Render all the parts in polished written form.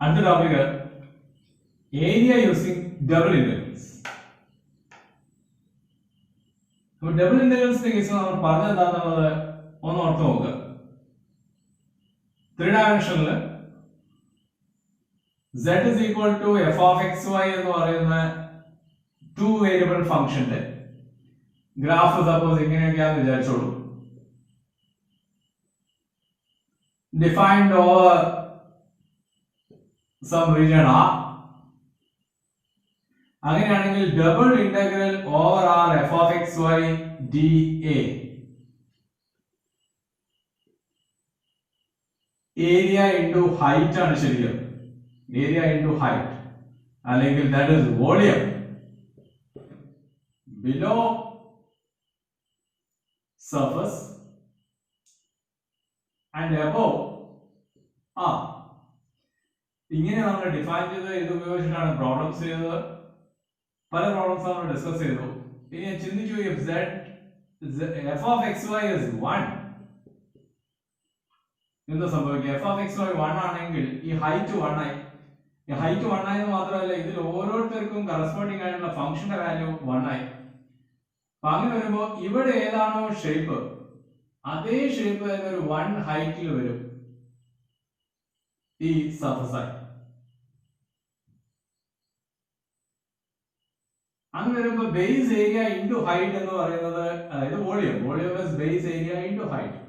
അടുത്ത topic area using double integrals. അപ്പോൾ double ഇന്റഗ്രൽസിന്റെ case നമ്മൾ പറഞ്ഞത് എന്താണെന്നുള്ളത് ഒന്ന് ഓർത്ത് നോക്കുക. 3 ഡയമെൻഷനിൽ z is equal to f of xy എന്ന് പറയുന്ന 2 വേരിയബിൾ ഫംഗ്ഷന്റെ ഗ്രാഫ് സപ്പോസ് ഇങ്ങനെയൊക്കെയാണെന്ന് വിചാരിച്ചോളൂ. Defined over some region R. അങ്ങനെയാണെങ്കിൽ double integral over R f of xy dA area into height ആണ് ശരിക്കും. ഏരിയ ഇൻടു ഹൈറ്റ് അല്ലെങ്കിൽ that is volume below surface and above R. ഇങ്ങനെ നമ്മൾ ഡിഫൈൻ ചെയ്ത് ഇത് ഉപയോഗിച്ചിട്ടാണ് പ്രോബ്ലംസ് ചെയ്തത്. പല പ്രോബ്ലംസ് നമ്മൾ ഡിസ്കസ് ചെയ്തു. ഇനി ചിന്തിക്കൂ, if f of xy is 1 എന്താ സംഭവിക്കുക? f of xy 1 ആണെങ്കിൽ ഈ ഹൈറ്റ് 1 ആയി. ഈ ഹൈറ്റ് 1 ആയെന്ന് മാത്രമല്ല, ഇതിൽ ഓരോരുത്തർക്കും കറസ്പോണ്ടിങ് ആയിട്ടുള്ള ഫംഗ്ഷന്റെ വാല്യൂ 1 ആയി. അപ്പൊ അങ്ങനെ വരുമ്പോ ഇവിടെ ഏതാണോ ഷേപ്പ് അതേ ഷേപ്പ് തന്നെ ഒരു 1 ഹൈറ്റിൽ വരും ഈ സർഫസ് ആയി. അങ്ങനെ വരുമ്പോ ബേസ് ഏരിയ ഇൻടു ഹൈറ്റ് എന്ന് പറയുന്നത്, അതായത് volume is base area into height.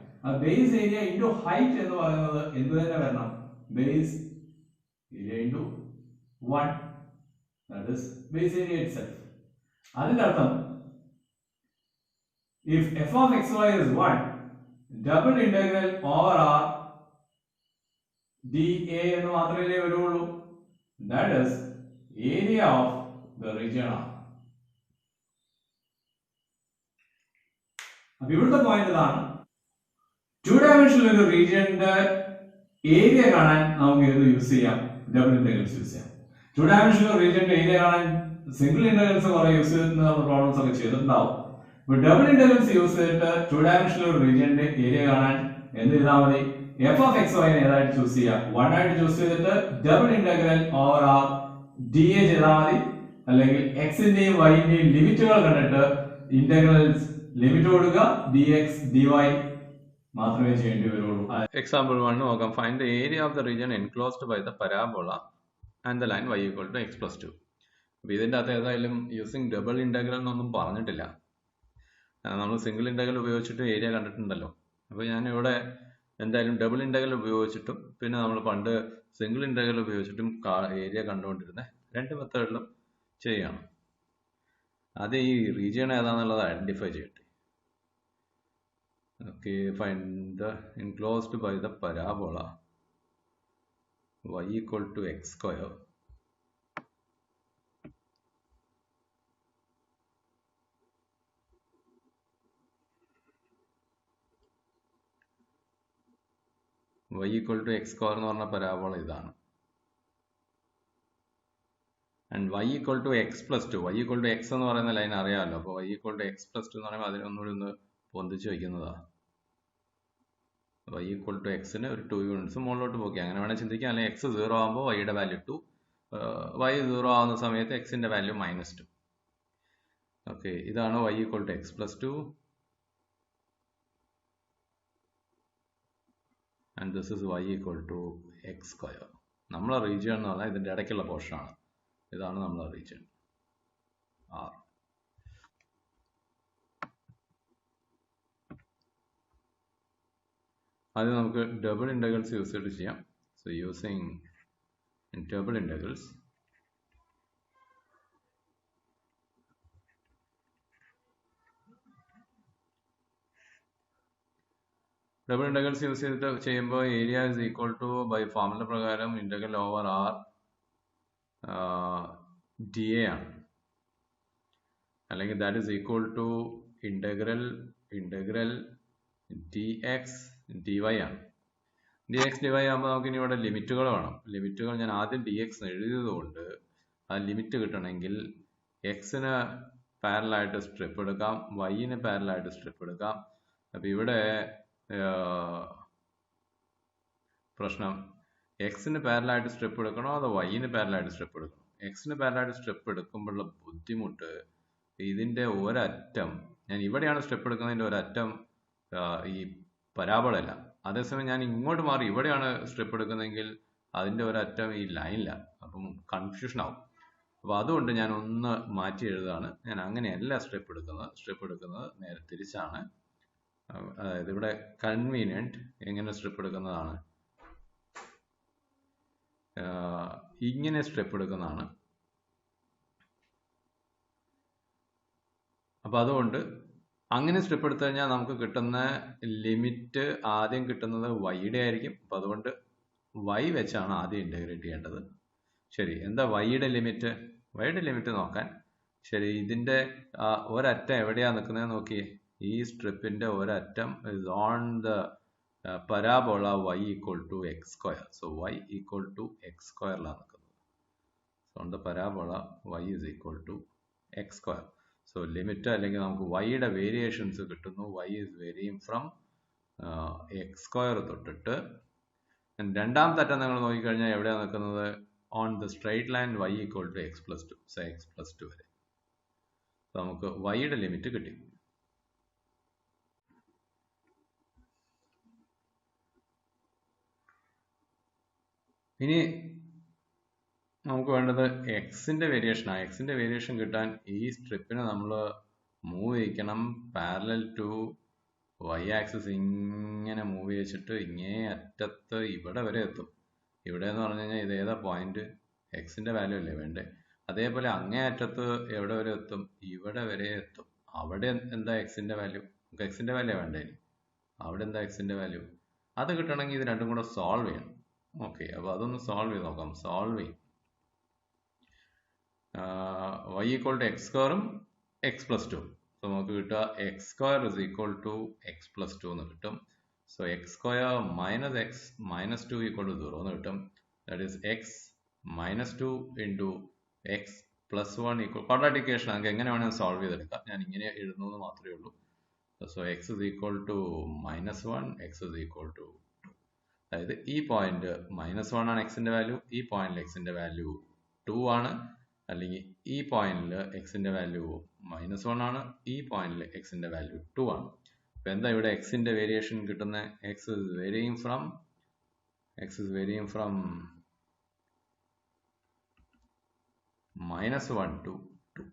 Base area into height എന്ന് പറയുന്നത് എന്ത് തന്നെ വരണം? Base area into 1, that is base area itself. അതിന്റെ അർത്ഥം if f of xy is 1, double integral over R dA എന്ന് മാത്രമേ വരുള്ളൂ. That is area of the region R. അപ്പോൾ ഇവിടുത്തെ പോയിന്റ് ഇതാണ്. 2 ഡയമെൻഷനിൽ ഒരു റീജിയന്റെ ഏരിയ കാണാൻ നമുക്ക് ഇത് യൂസ് ചെയ്യാം, ഡബിൾ ഇന്റഗ്രൽസ് യൂസ് ചെയ്യാം. 2 ഡയമെൻഷനിൽ റീജിയന്റെ ഏരിയ കാണാൻ സിംഗിൾ ഇന്റഗ്രൽസ് കുറെ യൂസ് ചെയ്യുന്ന പ്രോബ്ലംസ് ഒക്കെ ചെയ്തിട്ടുണ്ടാവും. ഡബിൾ ഇന്റഗ്രൽസ് യൂസ് ചെയ്തിട്ട് 2 ഡയമെൻഷണൽ റീജിയന്റെ ഏരിയ കാണാൻ എന്ത് ചെയ്താൽ മതി? f of xy ഏതായിട്ട് ചൂസ് ചെയ്യാം? 1 ആയിട്ട് ചൂസ് ചെയ്തിട്ട് double integral over R dA ചെയ്താൽ മതി. അല്ലെങ്കിൽ x-ന്റെയും y-ന്റെയും ലിമിറ്റുകൾ കണ്ടിട്ട് ഇന്റഗ്രൽസ് ലിമിറ്റ് കൊടുക്കുക, dx dy മാത്രമേ ചെയ്യേണ്ടി വരുള്ളൂ. Example 1 നോക്കാം. Find the area of the region enclosed by the parabola and the line y equal to x plus 2. അപ്പോൾ ഇതിൻ്റെ അകത്ത് ഏതായാലും യൂസിങ് ഡബിൾ ഇന്റഗ്രൽ എന്നൊന്നും പറഞ്ഞിട്ടില്ല. നമ്മൾ സിംഗിൾ ഇന്റഗ്രൽ ഉപയോഗിച്ചിട്ട് ഏരിയ കണ്ടിട്ടുണ്ടല്ലോ. അപ്പോൾ ഞാൻ ഇവിടെ എന്തായാലും ഡബിൾ ഇന്റഗ്രൽ ഉപയോഗിച്ചിട്ടും പിന്നെ നമ്മൾ പണ്ട് സിംഗിൾ ഇന്റഗ്രൽ ഉപയോഗിച്ചിട്ടും ഏരിയ കണ്ടുകൊണ്ടിരുന്ന രണ്ട് മെത്തേഡിലും ചെയ്യണം. അത് ഈ റീജിയൺ ഏതാണെന്നുള്ളത് ഐഡന്റിഫൈ ചെയ്യട്ടെ. Okay, find the enclosed by the parabola y equal to x square y equal to x square എന്ന് പറഞ്ഞ പരാബോള ഇതാണ്. And y equal to x plus 2, y equal to x എന്ന് പറയുന്ന ലൈൻ അറിയാമല്ലോ. അപ്പോൾ y equal to x plus 2 എന്ന് പറയുമ്പോൾ അതിനൊന്നുകൂടി ഒന്ന് പൊന്തിച്ച് വയ്ക്കുന്നതാണ്. y equal to x-ന് ഒരു 2 യൂണിറ്റ്സ് മുകളിലോട്ട് പോക്കി, അങ്ങനെ വേണേൽ ചിന്തിക്കാം. അല്ലെങ്കിൽ x 0 ആകുമ്പോൾ y-യുടെ വാല്യൂ 2, y 0 ആവുന്ന സമയത്ത് x-ന്റെ വാല്യൂ -2. ഓക്കെ, ഇതാണ് y equal to x plus 2 and this is y equal to x square. നമ്മളെ റീജിയൻ എന്ന് പറഞ്ഞാൽ ഇതിൻ്റെ ഇടയ്ക്കുള്ള പോർഷനാണ്. ഇതാണ് നമ്മളെ റീജിയൻ R. അത് നമുക്ക് ഡബിൾ ഇന്റഗ്രൽസ് യൂസ് ചെയ്തിട്ട് ചെയ്യാം. So using double integrals, double integrals use ചെയ്തിട്ട് ചെയ്യുമ്പോൾ area is equal to by formula പ്രകാരം ഇന്റഗ്രൽ ഓവർ R dA ആണ്. അല്ലെങ്കിൽ that is equal to integral dx dy ആണ്. dx dy ആകുമ്പോൾ നമുക്ക് ഇനി ഇവിടെ ലിമിറ്റുകൾ വേണം. ലിമിറ്റുകൾ ഞാൻ ആദ്യം dx എഴുതിയത് കൊണ്ട് ആ ലിമിറ്റ് കിട്ടണമെങ്കിൽ എക്സിന് പാരലായിട്ട് സ്ട്രിപ്പ് എടുക്കാം, വൈന് പാരലായിട്ട് സ്ട്രിപ്പ് എടുക്കാം. അപ്പം ഇവിടെ പ്രശ്നം എക്സിന് പാരലായിട്ട് സ്ട്രിപ്പ് എടുക്കണോ അതോ വൈന് പാരലായിട്ട് സ്ട്രിപ്പ് എടുക്കണോ? എക്സിന് പാരലായിട്ട് സ്ട്രിപ്പ് എടുക്കുമ്പോഴുള്ള ബുദ്ധിമുട്ട്, ഇതിൻ്റെ ഒരറ്റം, ഞാൻ ഇവിടെയാണ് സ്ട്രിപ്പ് എടുക്കുന്നതിൻ്റെ ഒരറ്റം ഈ പരാബോളല്ല. അതേസമയം ഞാൻ ഇങ്ങോട്ട് മാറി ഇവിടെയാണ് സ്ട്രിപ്പ് എടുക്കുന്നതെങ്കിൽ അതിൻ്റെ ഒരറ്റം ഈ ലൈനിലാണ്. അപ്പം കൺഫ്യൂഷൻ ആവും. അപ്പോൾ അതുകൊണ്ട് ഞാൻ ഒന്ന് മാറ്റി എഴുതുകയാണ്. ഞാൻ അങ്ങനെയല്ല സ്ട്രിപ്പ് എടുക്കുന്നത് നേരെ തിരിച്ചാണ്. അതായത് ഇവിടെ കൺവീനിയൻറ്റ് എങ്ങനെ സ്ട്രിപ്പ് എടുക്കുന്നതാണ്, ഇങ്ങനെ സ്ട്രിപ്പ് എടുക്കുന്നതാണ്. അപ്പോൾ അതുകൊണ്ട് അങ്ങനെ സ്ട്രിപ്പ് എടുത്തു കഴിഞ്ഞാൽ നമുക്ക് കിട്ടുന്ന ലിമിറ്റ് ആദ്യം കിട്ടുന്നത് വൈയുടെ ആയിരിക്കും. അപ്പം അതുകൊണ്ട് വൈ വെച്ചാണ് ആദ്യം ഇൻ്റഗ്രേറ്റ് ചെയ്യേണ്ടത്. ശരി, എന്താ വൈയുടെ ലിമിറ്റ്? വൈയുടെ ലിമിറ്റ് നോക്കാൻ, ശരി, ഇതിൻ്റെ ഒരറ്റം എവിടെയാണ് നിൽക്കുന്നത് നോക്കിയേ. ഈ സ്ട്രിപ്പിൻ്റെ ഒരറ്റം is on the parabola y equal to x square. So y equal to x സ്ക്വയറിലാണ് നിൽക്കുന്നത്. So on the parabola y is equal to x square. So limit അല്ലെങ്കിൽ നമുക്ക് വൈയുടെ വേരിയേഷൻസ് കിട്ടുന്നു. y is varying from x square തൊട്ടിട്ട് രണ്ടാമത്തെ അറ്റം നിങ്ങൾ നോക്കിക്കഴിഞ്ഞാൽ എവിടെയാണ് നിൽക്കുന്നത്? On the straight line y equal to x plus two. So x plus two വരെ. നമുക്ക് വൈയുടെ ലിമിറ്റ് കിട്ടി. ഇനി നമുക്ക് വേണ്ടത് എക്സിൻ്റെ വേരിയേഷനാണ്. എക്സിൻ്റെ വേരിയേഷൻ കിട്ടാൻ ഈ സ്ട്രിപ്പിനെ നമ്മൾ മൂവ് ചെയ്യിക്കണം പാരലൽ ടു വൈ ആക്സിസ്. ഇങ്ങനെ മൂവ് ചെയ്യിച്ചിട്ട് ഇങ്ങേ അറ്റത്ത് ഇവിടെ വരെ എത്തും. ഇവിടെ എന്ന് പറഞ്ഞു കഴിഞ്ഞാൽ ഇത് ഏതാ പോയിന്റ്? എക്സിൻ്റെ വാല്യൂ അല്ലേ വേണ്ടേ? അതേപോലെ അങ്ങേ അറ്റത്ത് എവിടെ വരെ എത്തും? ഇവിടെ വരെ എത്തും. അവിടെ എന്താ എക്സിൻ്റെ വാല്യൂ? നമുക്ക് എക്സിൻ്റെ വാല്യൂ വേണ്ടേ? അവിടെ എന്താ എക്സിൻ്റെ വാല്യൂ? അത് കിട്ടണമെങ്കിൽ ഇത് രണ്ടും കൂടെ സോൾവ് ചെയ്യണം. ഓക്കെ, അപ്പോൾ അതൊന്ന് സോൾവ് ചെയ്ത് നോക്കാം. സോൾവ് ചെയ്യും. y ഈക്വൽ ടു എക്സ് സ്ക്വയറും എക്സ് പ്ലസ് ടു. സോ നമുക്ക് കിട്ടുക x square is equal to x plus two എന്ന് കിട്ടും. So x square minus x minus two equal to 0 എന്ന് കിട്ടും. That is x minus two into x plus 1 equal quadratic equation. നമുക്ക് എങ്ങനെ വേണമെങ്കിൽ solve ചെയ്തെടുക്കാം. ഞാൻ ഇങ്ങനെ എഴുതുന്നത് മാത്രമേ ഉള്ളൂ. So x is equal to minus 1, x is equal to 2. അതായത് ഈ പോയിന്റ് മൈനസ് 1 ആണ് എക്സിൻ്റെ വാല്യൂ, ഈ പോയിന്റിൽ എക്സിൻ്റെ വാല്യൂ 2 ആണ്. അല്ലെങ്കിൽ ഈ പോയിന്റിൽ എക്സിൻ്റെ വാല്യൂ മൈനസ് 1 ആണ്, ഈ പോയിന്റിൽ എക്സിൻ്റെ വാല്യൂ 2 ആണ്. അപ്പോൾ എന്താ ഇവിടെ എക്സിൻ്റെ വേരിയേഷൻ കിട്ടുന്നത്? X is varying from -1 to 2.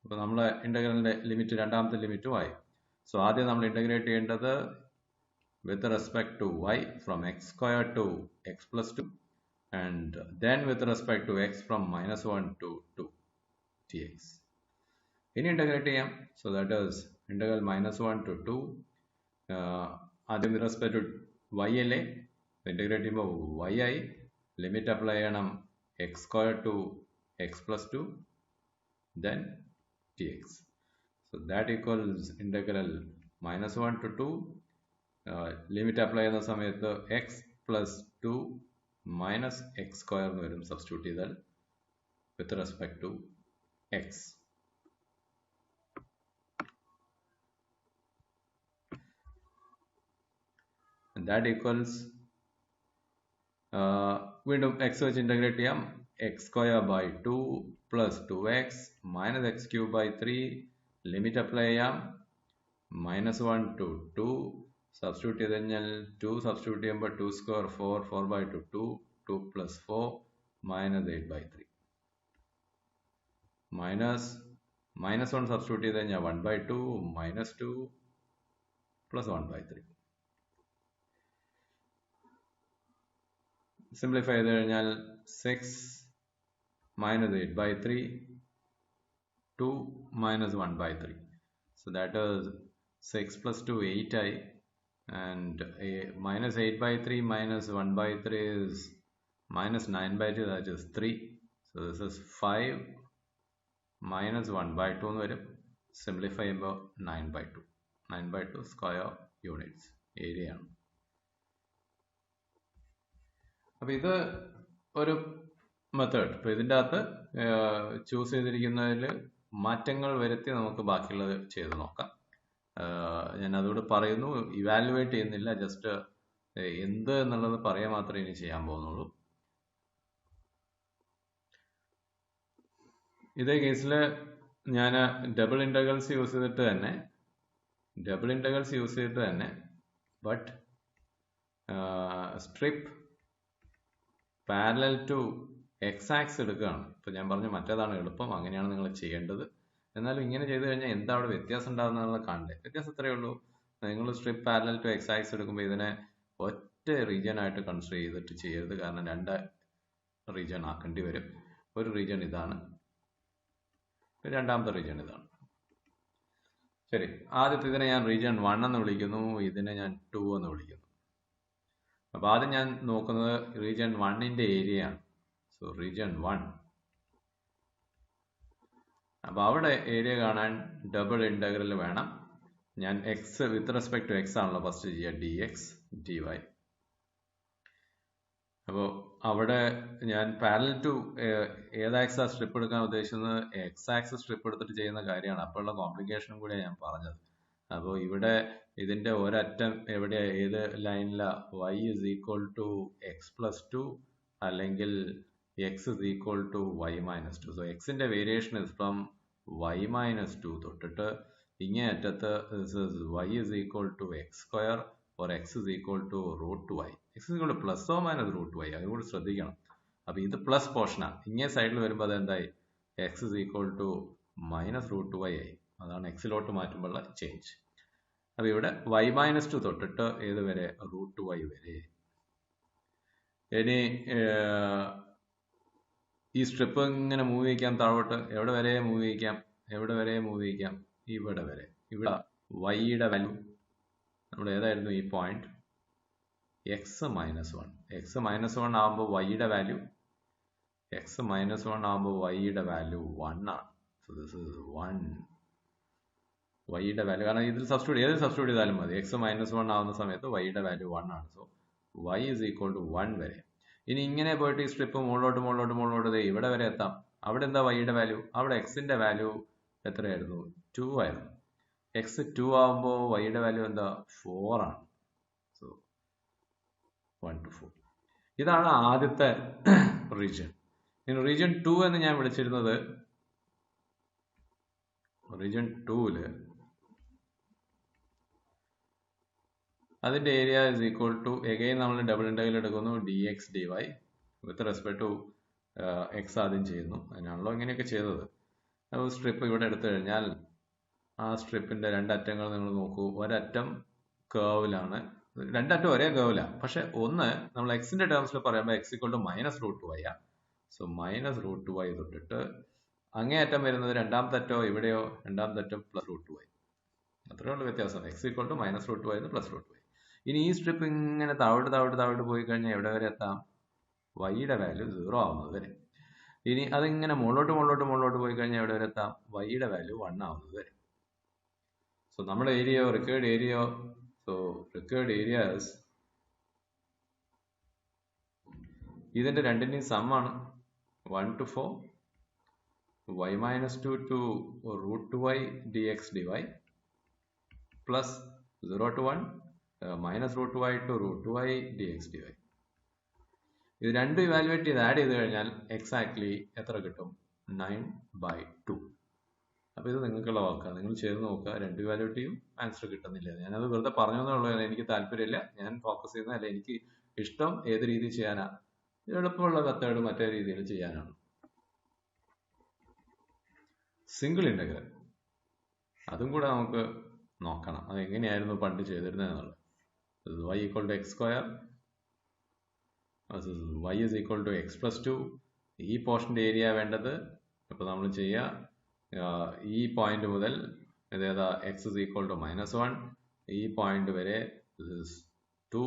അപ്പോൾ നമ്മൾ ഇൻ്റഗ്രലിൻ്റെ ലിമിറ്റ് രണ്ടാമത്തെ ലിമിറ്റും ആയി. സോ ആദ്യം നമ്മൾ ഇൻ്റഗ്രേറ്റ് ചെയ്യേണ്ടത് with respect to y from x square to x plus 2 and then with respect to x from -1 to 2 dx. ഇനി ഇൻ്റഗ്രേറ്റ് ചെയ്യാം. So that is integral -1 to 2. ആദ്യം with respect to y അല്ലേ, integrate ചെയ്യുമ്പോൾ y ആയി. Limit apply ചെയ്യണം x square to x plus 2 then dx. So that equals integral -1 to 2. Limit apply ചെയ്യുന്ന സമയത്ത് x plus 2 minus x square എന്ന് വരും substitute ചെയ്താൽ with respect to x. That equals വീണ്ടും എക്സ് വെച്ച് ഇൻ്റഗ്രേറ്റ് ചെയ്യാം. X square by 2 plus 2x minus x cube by 3. Limit apply ചെയ്യാം -1 to 2. Substitute ചെയ്ത് കഴിഞ്ഞാൽ 2 സബ്സ്റ്റിറ്റ്യൂട്ട് ചെയ്യുമ്പോൾ 2 square 4, 4 by 2 2, 2 plus 4 minus 8 by 3. -1 substitute ചെയ്ത് കഴിഞ്ഞാൽ 1 by 2 -2 പ്ലസ് 1 by 3. സിംപ്ലിഫൈ ചെയ്ത് കഴിഞ്ഞാൽ 6 minus 8 by 3, 2 minus 1 by 3. So that is 6 plus 2 8 ആയി. And minus 8 by 3 minus 1 by 3 is minus 9 by 2, that is 3. So this is 5 minus 1 by 2 എന്ന് വരും. Simplify ചെയ്യുമ്പോൾ 9 by 2. 9 by 2 square units area ആണ്. അപ്പോൾ ഇത് ഒരു മെത്തേഡ്. ഇപ്പോൾ ഇതിൻ്റെ അകത്ത് ചൂസ് ചെയ്തിരിക്കുന്നതിൽ മാറ്റങ്ങൾ വരുത്തി നമുക്ക് ബാക്കിയുള്ളത് ചെയ്ത് നോക്കാം. ഞാൻ അതോട് പറയുന്നു, ഇവാലുവേറ്റ് ചെയ്യുന്നില്ല, ജസ്റ്റ് എന്ത് എന്നുള്ളത് പറയാൻ മാത്രമേ ഇനി ചെയ്യാൻ പോകുന്നുള്ളൂ. ഇതേ കേസിൽ ഞാൻ ഡബിൾ ഇൻ്റഗ്രൽസ് യൂസ് ചെയ്തിട്ട് തന്നെ but strip parallel to x axis എടുക്കുകയാണ്. ഇപ്പോൾ ഞാൻ പറഞ്ഞു മറ്റേതാണ് എളുപ്പം, അങ്ങനെയാണ് നിങ്ങൾ ചെയ്യേണ്ടത്. എന്നാലും ഇങ്ങനെ ചെയ്ത് കഴിഞ്ഞാൽ എന്താ അവിടെ വ്യത്യാസം ഉണ്ടാകുന്നതെന്ന് കാണണ്ടേ? വ്യത്യാസം ഇത്രയേ ഉള്ളൂ. നിങ്ങൾ strip parallel to x axis എടുക്കുമ്പോൾ ഇതിനെ ഒറ്റ റീജിയൻ ആയിട്ട് കൺസിഡർ ചെയ്തിട്ട് ചെയ്യരുത്. കാരണം 2 റീജിയൻ ആക്കേണ്ടി വരും. ഒരു റീജിയൻ ഇതാണ്, രണ്ടാമത്തെ റീജിയൻ ഇതാണ്. ശരി, ആദ്യത്തെ ഇതിനെ ഞാൻ റീജിയൻ 1 എന്ന് വിളിക്കുന്നു, ഇതിനെ ഞാൻ 2 എന്ന് വിളിക്കുന്നു. അപ്പോൾ ആദ്യം ഞാൻ നോക്കുന്നത് റീജിയൻ 1ന്റെ ഏരിയ ആണ്. So region 1. അപ്പോൾ അവിടെ ഏരിയ കാണാൻ ഡബിൾ ഇൻ്റഗ്രൽ വേണം. ഞാൻ x with respect to x ആണല്ലോ ഫസ്റ്റ് ചെയ്യുക, ഡി എക്സ് ഡി വൈ. അപ്പോൾ അവിടെ ഞാൻ പാരലൽ ടു ഏത് ആക്സാ സ്ട്രിപ്പ് എടുക്കാൻ ഉദ്ദേശിക്കുന്നത്, എക്സ് ആക്സ് സ്ട്രിപ്പ് എടുത്തിട്ട് ചെയ്യുന്ന കാര്യമാണ്. അപ്പോഴുള്ള കോംപ്ലിക്കേഷനും കൂടിയാണ് ഞാൻ പറഞ്ഞത്. അപ്പോൾ ഇവിടെ ഇതിൻ്റെ ഒരറ്റം എവിടെയാണ്, ഏത് ലൈനിലാണ്? y is equal to x plus 2 അല്ലെങ്കിൽ x is equal to y minus 2. So എക്സിൻ്റെ variation is from y minus 2 തൊട്ടിട്ട് ഇങ്ങേ അറ്റത്ത് y is equal to x square or x is equal to root y. x is equal to plus or minus root y. അതുകൂടി ശ്രദ്ധിക്കണം. അപ്പോൾ ഇത് plus പോർഷനാണ്. ഇങ്ങേ സൈഡിൽ വരുമ്പോൾ അതെന്തായി? x is equal to minus root y ആയി. അതാണ് എക്സിലോട്ട് മാറ്റുമ്പോഴുള്ള ചേഞ്ച്. അപ്പോൾ ഇവിടെ y minus 2 തൊട്ടിട്ട് ഏത് വരെ? റൂട്ട് y വരെ. ഇനി ഈ സ്ട്രിപ്പ് ഇങ്ങനെ മൂവ് ചെയ്യിക്കാം താഴോട്ട്. എവിടെ വരെ മൂവ് ചെയ്യിക്കാം? ഇവിടെ വരെ. ഇവിടെ വൈയുടെ വാല്യൂ നമ്മൾ ഏതായിരുന്നു? ഈ point X minus 1. X minus 1 ആകുമ്പോൾ വൈയുടെ വാല്യൂ 1 ആണ്. സോ ദിസ് ഇസ് 1 വൈയുടെ വാല്യൂ. കാരണം ഇതിൽ ഏത് സബ്സ്റ്റിറ്റ്യൂട്ട് ചെയ്താലും മതി. എക്സ് മൈനസ് 1 ആവുന്ന സമയത്ത് വൈയുടെ വാല്യൂ 1 ആണ്. So y is equal to 1 വരെ. ഇനി ഇങ്ങനെ പോയിട്ട് ഈ സ്ട്രിപ്പ് മുകളിലോട്ട് ഇവിടെ വരെ എത്താം. അവിടെ എന്താ വൈയുടെ വാല്യൂ? അവിടെ എക്സിന്റെ വാല്യൂ എത്രയായിരുന്നു? 2 ആയിരുന്നു. എക്സ് 2 ആകുമ്പോൾ വൈയുടെ വാല്യൂ എന്താ? 4 ആണ്. So 1 to 4. ഇതാണ് ആദ്യത്തെ റീജിയൻ. ഇനി റീജിയൻ 2 എന്ന് ഞാൻ വിളിച്ചിരുന്നത്, റീജിയൻ 2ല് അതിൻ്റെ area is equal to, again നമ്മൾ ഡബിൾ ഇൻ്റഗ്രൽ എടുക്കുന്നു, d x d y with respect to x ആദ്യം ചെയ്യുന്നു. അതിനാണല്ലോ ഇങ്ങനെയൊക്കെ ചെയ്തത്. അപ്പോൾ സ്ട്രിപ്പ് ഇവിടെ എടുത്തു കഴിഞ്ഞാൽ ആ സ്ട്രിപ്പിൻ്റെ 2 അറ്റങ്ങൾ നിങ്ങൾ നോക്കൂ. ഒരറ്റം കേർവിലാണ്, 2 അറ്റം ഒരേ കേർവിലാണ്. പക്ഷെ ഒന്ന് നമ്മൾ എക്സിൻ്റെ ടേംസിൽ പറയുമ്പോൾ x equal to minus root y ആണ്. സോ മൈനസ് റൂട്ട് വൈ തൊട്ടിട്ട് അങ്ങേ അറ്റം വരുന്നത് രണ്ടാമത്തെ അറ്റോ ഇവിടെയോ രണ്ടാമത്തെ അറ്റം പ്ലസ് റൂട്ട് വൈ. അത്രയേ ഉള്ളൂ വ്യത്യാസം. X equal to minus root y plus root y. ഇനി ഈ സ്ട്രിപ്പ് ഇങ്ങനെ താഴോട്ട് പോയി കഴിഞ്ഞാൽ എവിടെ വരെ എത്താം? വൈയുടെ വാല്യൂ 0 ആവുന്നത് വരെ. ഇനി അതിങ്ങനെ മുകളിലോട്ട് പോയി കഴിഞ്ഞാൽ എവിടെ വരെ എത്താം? വൈയുടെ വാല്യൂ 1 ആവുന്നത് വരെ. സോ നമ്മുടെ റിക്വയർഡ് ഏരിയാസ് ഇതിന്റെ രണ്ടിന്റെയും സമ്മാണ് 1 to 4 y minus 2 to root y dx dy plus 0 to 1 minus root y to root y dx dy. ഇത് രണ്ടും ഇവാലുവേറ്റ് ചെയ്ത് ആഡ് ചെയ്ത് കഴിഞ്ഞാൽ എക്സാക്ട്ലി എത്ര കിട്ടും? 9/2. അപ്പോൾ ഇത് നിങ്ങൾക്കുള്ള വാക്കാണ്. നിങ്ങൾ ചെയ്ത് നോക്കുക. 2 ഇവാലുവേറ്റ് ചെയ്യും, ആൻസർ കിട്ടുന്നില്ല. ഞാനത് വെറുതെ പറഞ്ഞതേ ഉള്ളൂ. എനിക്ക് താല്പര്യമില്ല, ഞാൻ ഫോക്കസ് ചെയ്യുന്ന, അല്ല എനിക്ക് ഇഷ്ടം ഏത് രീതിയിൽ ചെയ്യാനാ? എളുപ്പമുള്ള മെത്തേഡ് മറ്റേ രീതിയിൽ ചെയ്യാനാണ്. സിംഗിൾ ഇൻ്റഗ്രൽ അതും കൂടെ നമുക്ക് നോക്കണം. അത് എങ്ങനെയായിരുന്നു പണ്ട് ചെയ്തിരുന്നതെന്നുള്ളത്. y equal to x square, y is equal to x plus 2. ഈ പോർഷൻ്റെ ഏരിയ വേണ്ടത്. അപ്പോൾ നമ്മൾ ചെയ്യുക, ഈ പോയിന്റ് മുതൽ ഇതേതാ x is equal to -1, ഈ പോയിന്റ് വരെ 2.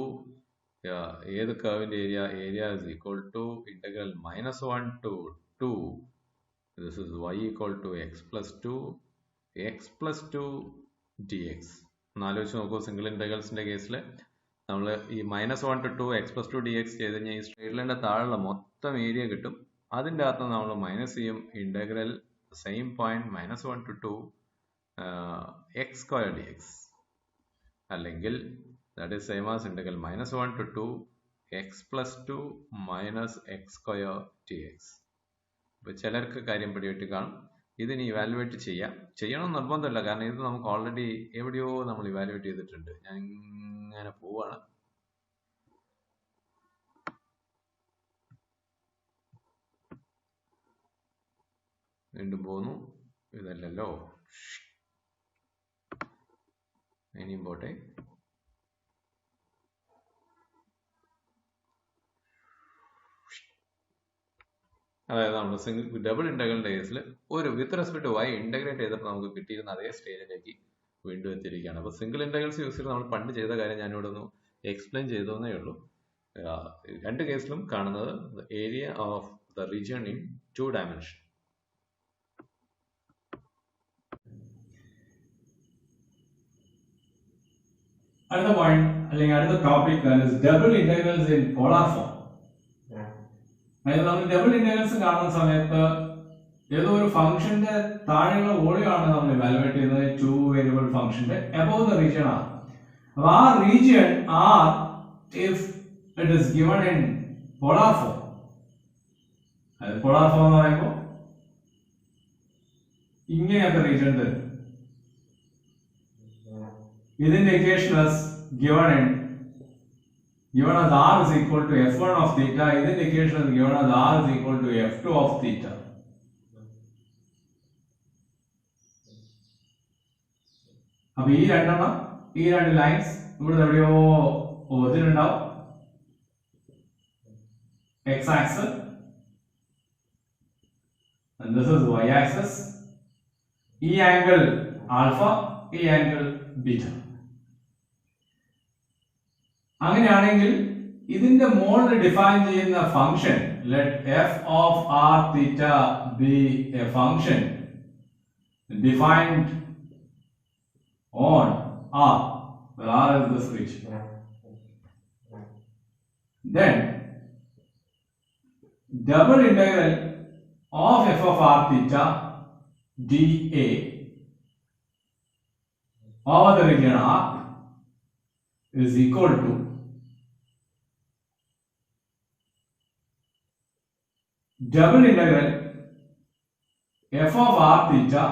ഏത് കർവിൻ്റെ area is equal to integral -1 to 2. This is y equal to x plus 2 dx. ആലോചിച്ച് നോക്കൂ. സിംഗിൾ ഇൻ്റഗ്രൽസിൻ്റെ കേസിൽ നമ്മൾ ഈ -1 to 2 x plus 2 dx ചെയ്ത് കഴിഞ്ഞാൽ ഈ സ്ട്രേറ്റ് ലൈനിൻ്റെ താഴെയുള്ള മൊത്തം ഏരിയ കിട്ടും. അതിൻ്റെ അകത്ത് നമ്മൾ മൈനസ് ചെയ്യും. Integral same point -1 to 2 x square dx, അല്ലെങ്കിൽ that is same as integral -1 to 2 x plus 2 minus x square dx. അപ്പോൾ ചിലർക്ക് കാര്യം പിടികിട്ടി കാണും. ഇതിന് ഇവാലുവേറ്റ് ചെയ്യണം നിർബന്ധമില്ല, കാരണം ഇത് നമുക്ക് ഓൾറെഡി എവിടെയോ നമ്മൾ ഇവാലുവേറ്റ് ചെയ്തിട്ടുണ്ട്. ഞാൻ ഇങ്ങനെ പോവാണ്. വീണ്ടും പോകുന്നു. ഇതല്ലല്ലോ, ഇനിയും പോട്ടെ. അതായത് നമ്മൾ ഡബിൾ ഇന്റഗ്രലിന്റെ കേസിൽ ഒരു with respect to y integrate ചെയ്തപ്പോൾ നമുക്ക് കിട്ടിയിരുന്ന അതേ സ്റ്റേജിലേക്ക് വീണ്ടും എത്തിയിരിക്കുകയാണ്. അപ്പോൾ സിംഗിൾ ഇന്റഗ്രൽസ് യൂസ് ചെയ്ത് നമ്മൾ പണ്ട് ചെയ്ത കാര്യം ഞാനിവിടെ ഒന്ന് എക്സ്പ്ലെയിൻ ചെയ്തേ ഉള്ളൂ. രണ്ട് കേസിലും കാണുന്നത് area of the region in 2 dimension. അടുത്ത പോയിന്റ് അല്ലെങ്കിൽ അടുത്ത topic double integrals in polar form. അതായത് നമ്മൾ ഡബിൾ ഇന്റഗ്രൽസ് കാണുന്ന സമയത്ത് ഏതോ ഒരു ഫംഗ്ഷന്റെ താഴെയുള്ള വോളിയം ആണ് നമ്മൾ ഇവാലുവേറ്റ് ചെയ്യുന്നത്. 2 വേരിയബിൾ ഫംഗ്ഷന്റെ എബോവ് ദ റീജിയൻ ആണ്. അപ്പൊ ആ region r if it is given in polar form. അതായത് പോളാർ ഫോം എന്ന് പറയുമ്പോൾ ഇങ്ങനെയൊക്കെ റീജിയൻ തരും. ഇതിന്റെ equation given as r is equal to f1 of theta. ഇതിന്റെ equation given as r is equal to f2 of theta. അപ്പൊ ഈ രണ്ട് ലൈൻസ് ഇവിടെ എവിടെയോ ഒറിജിനുണ്ടാവും. x axis and this is y axis. ഈ ആംഗിൾ ആൽഫ, ഈ ആംഗിൾ ബീറ്റ. അങ്ങനെയാണെങ്കിൽ ഇതിന്റെ മോളിൽ ഡിഫൈൻ ചെയ്യുന്ന function let f of r theta be a function defined on r, where r is this region. Then double integral of f of r theta dA over the region r is equal to double integral f of r theta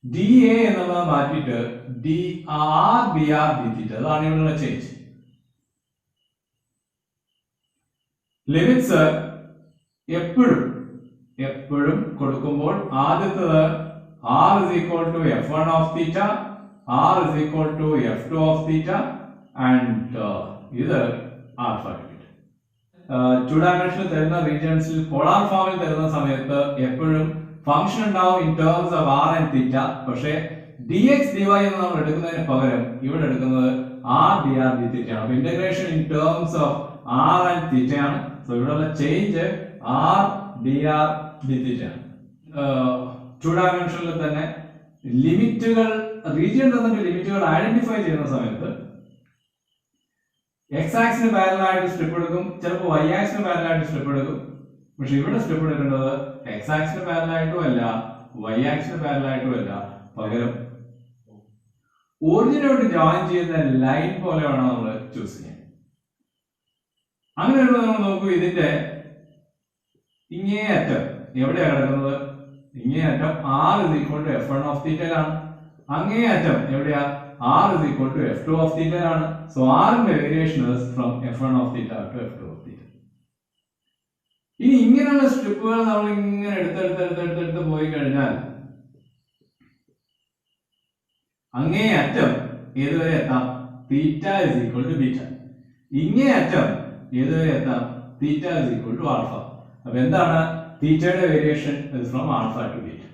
dA എന്നുള്ളത് മാറ്റിയിട്ട് dr dr d theta. അതാണ് ഇവിടെയുള്ള change. Limits എപ്പോഴും കൊടുക്കുമ്പോൾ ആദ്യത്തേത് r is equal to f1 of theta, r is equal to f2 of theta and ഇത് alpha. 2 dimensional തരുന്ന റീജിയൻസിൽ polar ഫോമിൽ തരുന്ന സമയത്ത് എപ്പോഴും ഫംഗ്ഷൻ ഉണ്ടാവും in terms of r and theta. പക്ഷേ dx dy എന്ന് നമ്മൾ എടുക്കുന്നതിന് പകരം ഇവിടെ എടുക്കുന്നത് r dr d theta ആണ്. അപ്പോൾ integration in terms of r and theta ആണ്. സോ ഇവിടെയുള്ള change r dr d theta ആണ്. 2 dimensional തന്നെ ലിമിറ്റുകൾ റീജിയൻ തന്നിട്ട് ലിമിറ്റുകൾ ഐഡന്റിഫൈ ചെയ്യുന്ന സമയത്ത് x ആക്സിന് പാരലൽ ആയിട്ട് സ്ട്രിപ്പ് എടുക്കും, ചിലപ്പോൾ y ആക്സിന് പാരലൽ ആയിട്ട് സ്ട്രിപ്പ് എടുക്കും. പക്ഷെ ഇവിടെ സ്ട്രിപ്പ് എടുക്കേണ്ടത് x ആക്സിന് പാരലൽ ആയിട്ടും അല്ല y ആക്സിന് പാരലൽ ആയിട്ടും അല്ല, പകരം ഒറിജിനോട്ട് ജോയിൻ ചെയ്യുന്ന ലൈൻ പോലെ വേണം നമ്മൾ ചൂസ് ചെയ്യാൻ. അങ്ങനെ വരുമ്പോൾ നമ്മൾ നോക്കൂ, ഇതിന്റെ ഇങ്ങേ അറ്റം എവിടെയാണ് കിടക്കുന്നത്? ഇങ്ങേ അറ്റം r is equal to f1 of theta ആണ്. അങ്ങേ അറ്റം എവിടെയാ? r is equal to f2 of theta ആണ്. So r ന്റെ variation is from f1 of theta to f2 of theta. ഇനി ഇങ്ങനെയുള്ള സ്ട്രിപ്പുകൾ നമ്മൾ ഇങ്ങനെ എടുത്ത് പോയി കഴിഞ്ഞാൽ അങ്ങേ അറ്റം ഏതുവരെ എത്താം? തീറ്റ is equal to ബീറ്റ. ഇങ്ങേ അറ്റം ഏതുവരെ എത്താം? തീറ്റ is equal to ആൽഫ. അപ്പൊ എന്താണ്? തീറ്റയുടെ variation is from alpha to beta.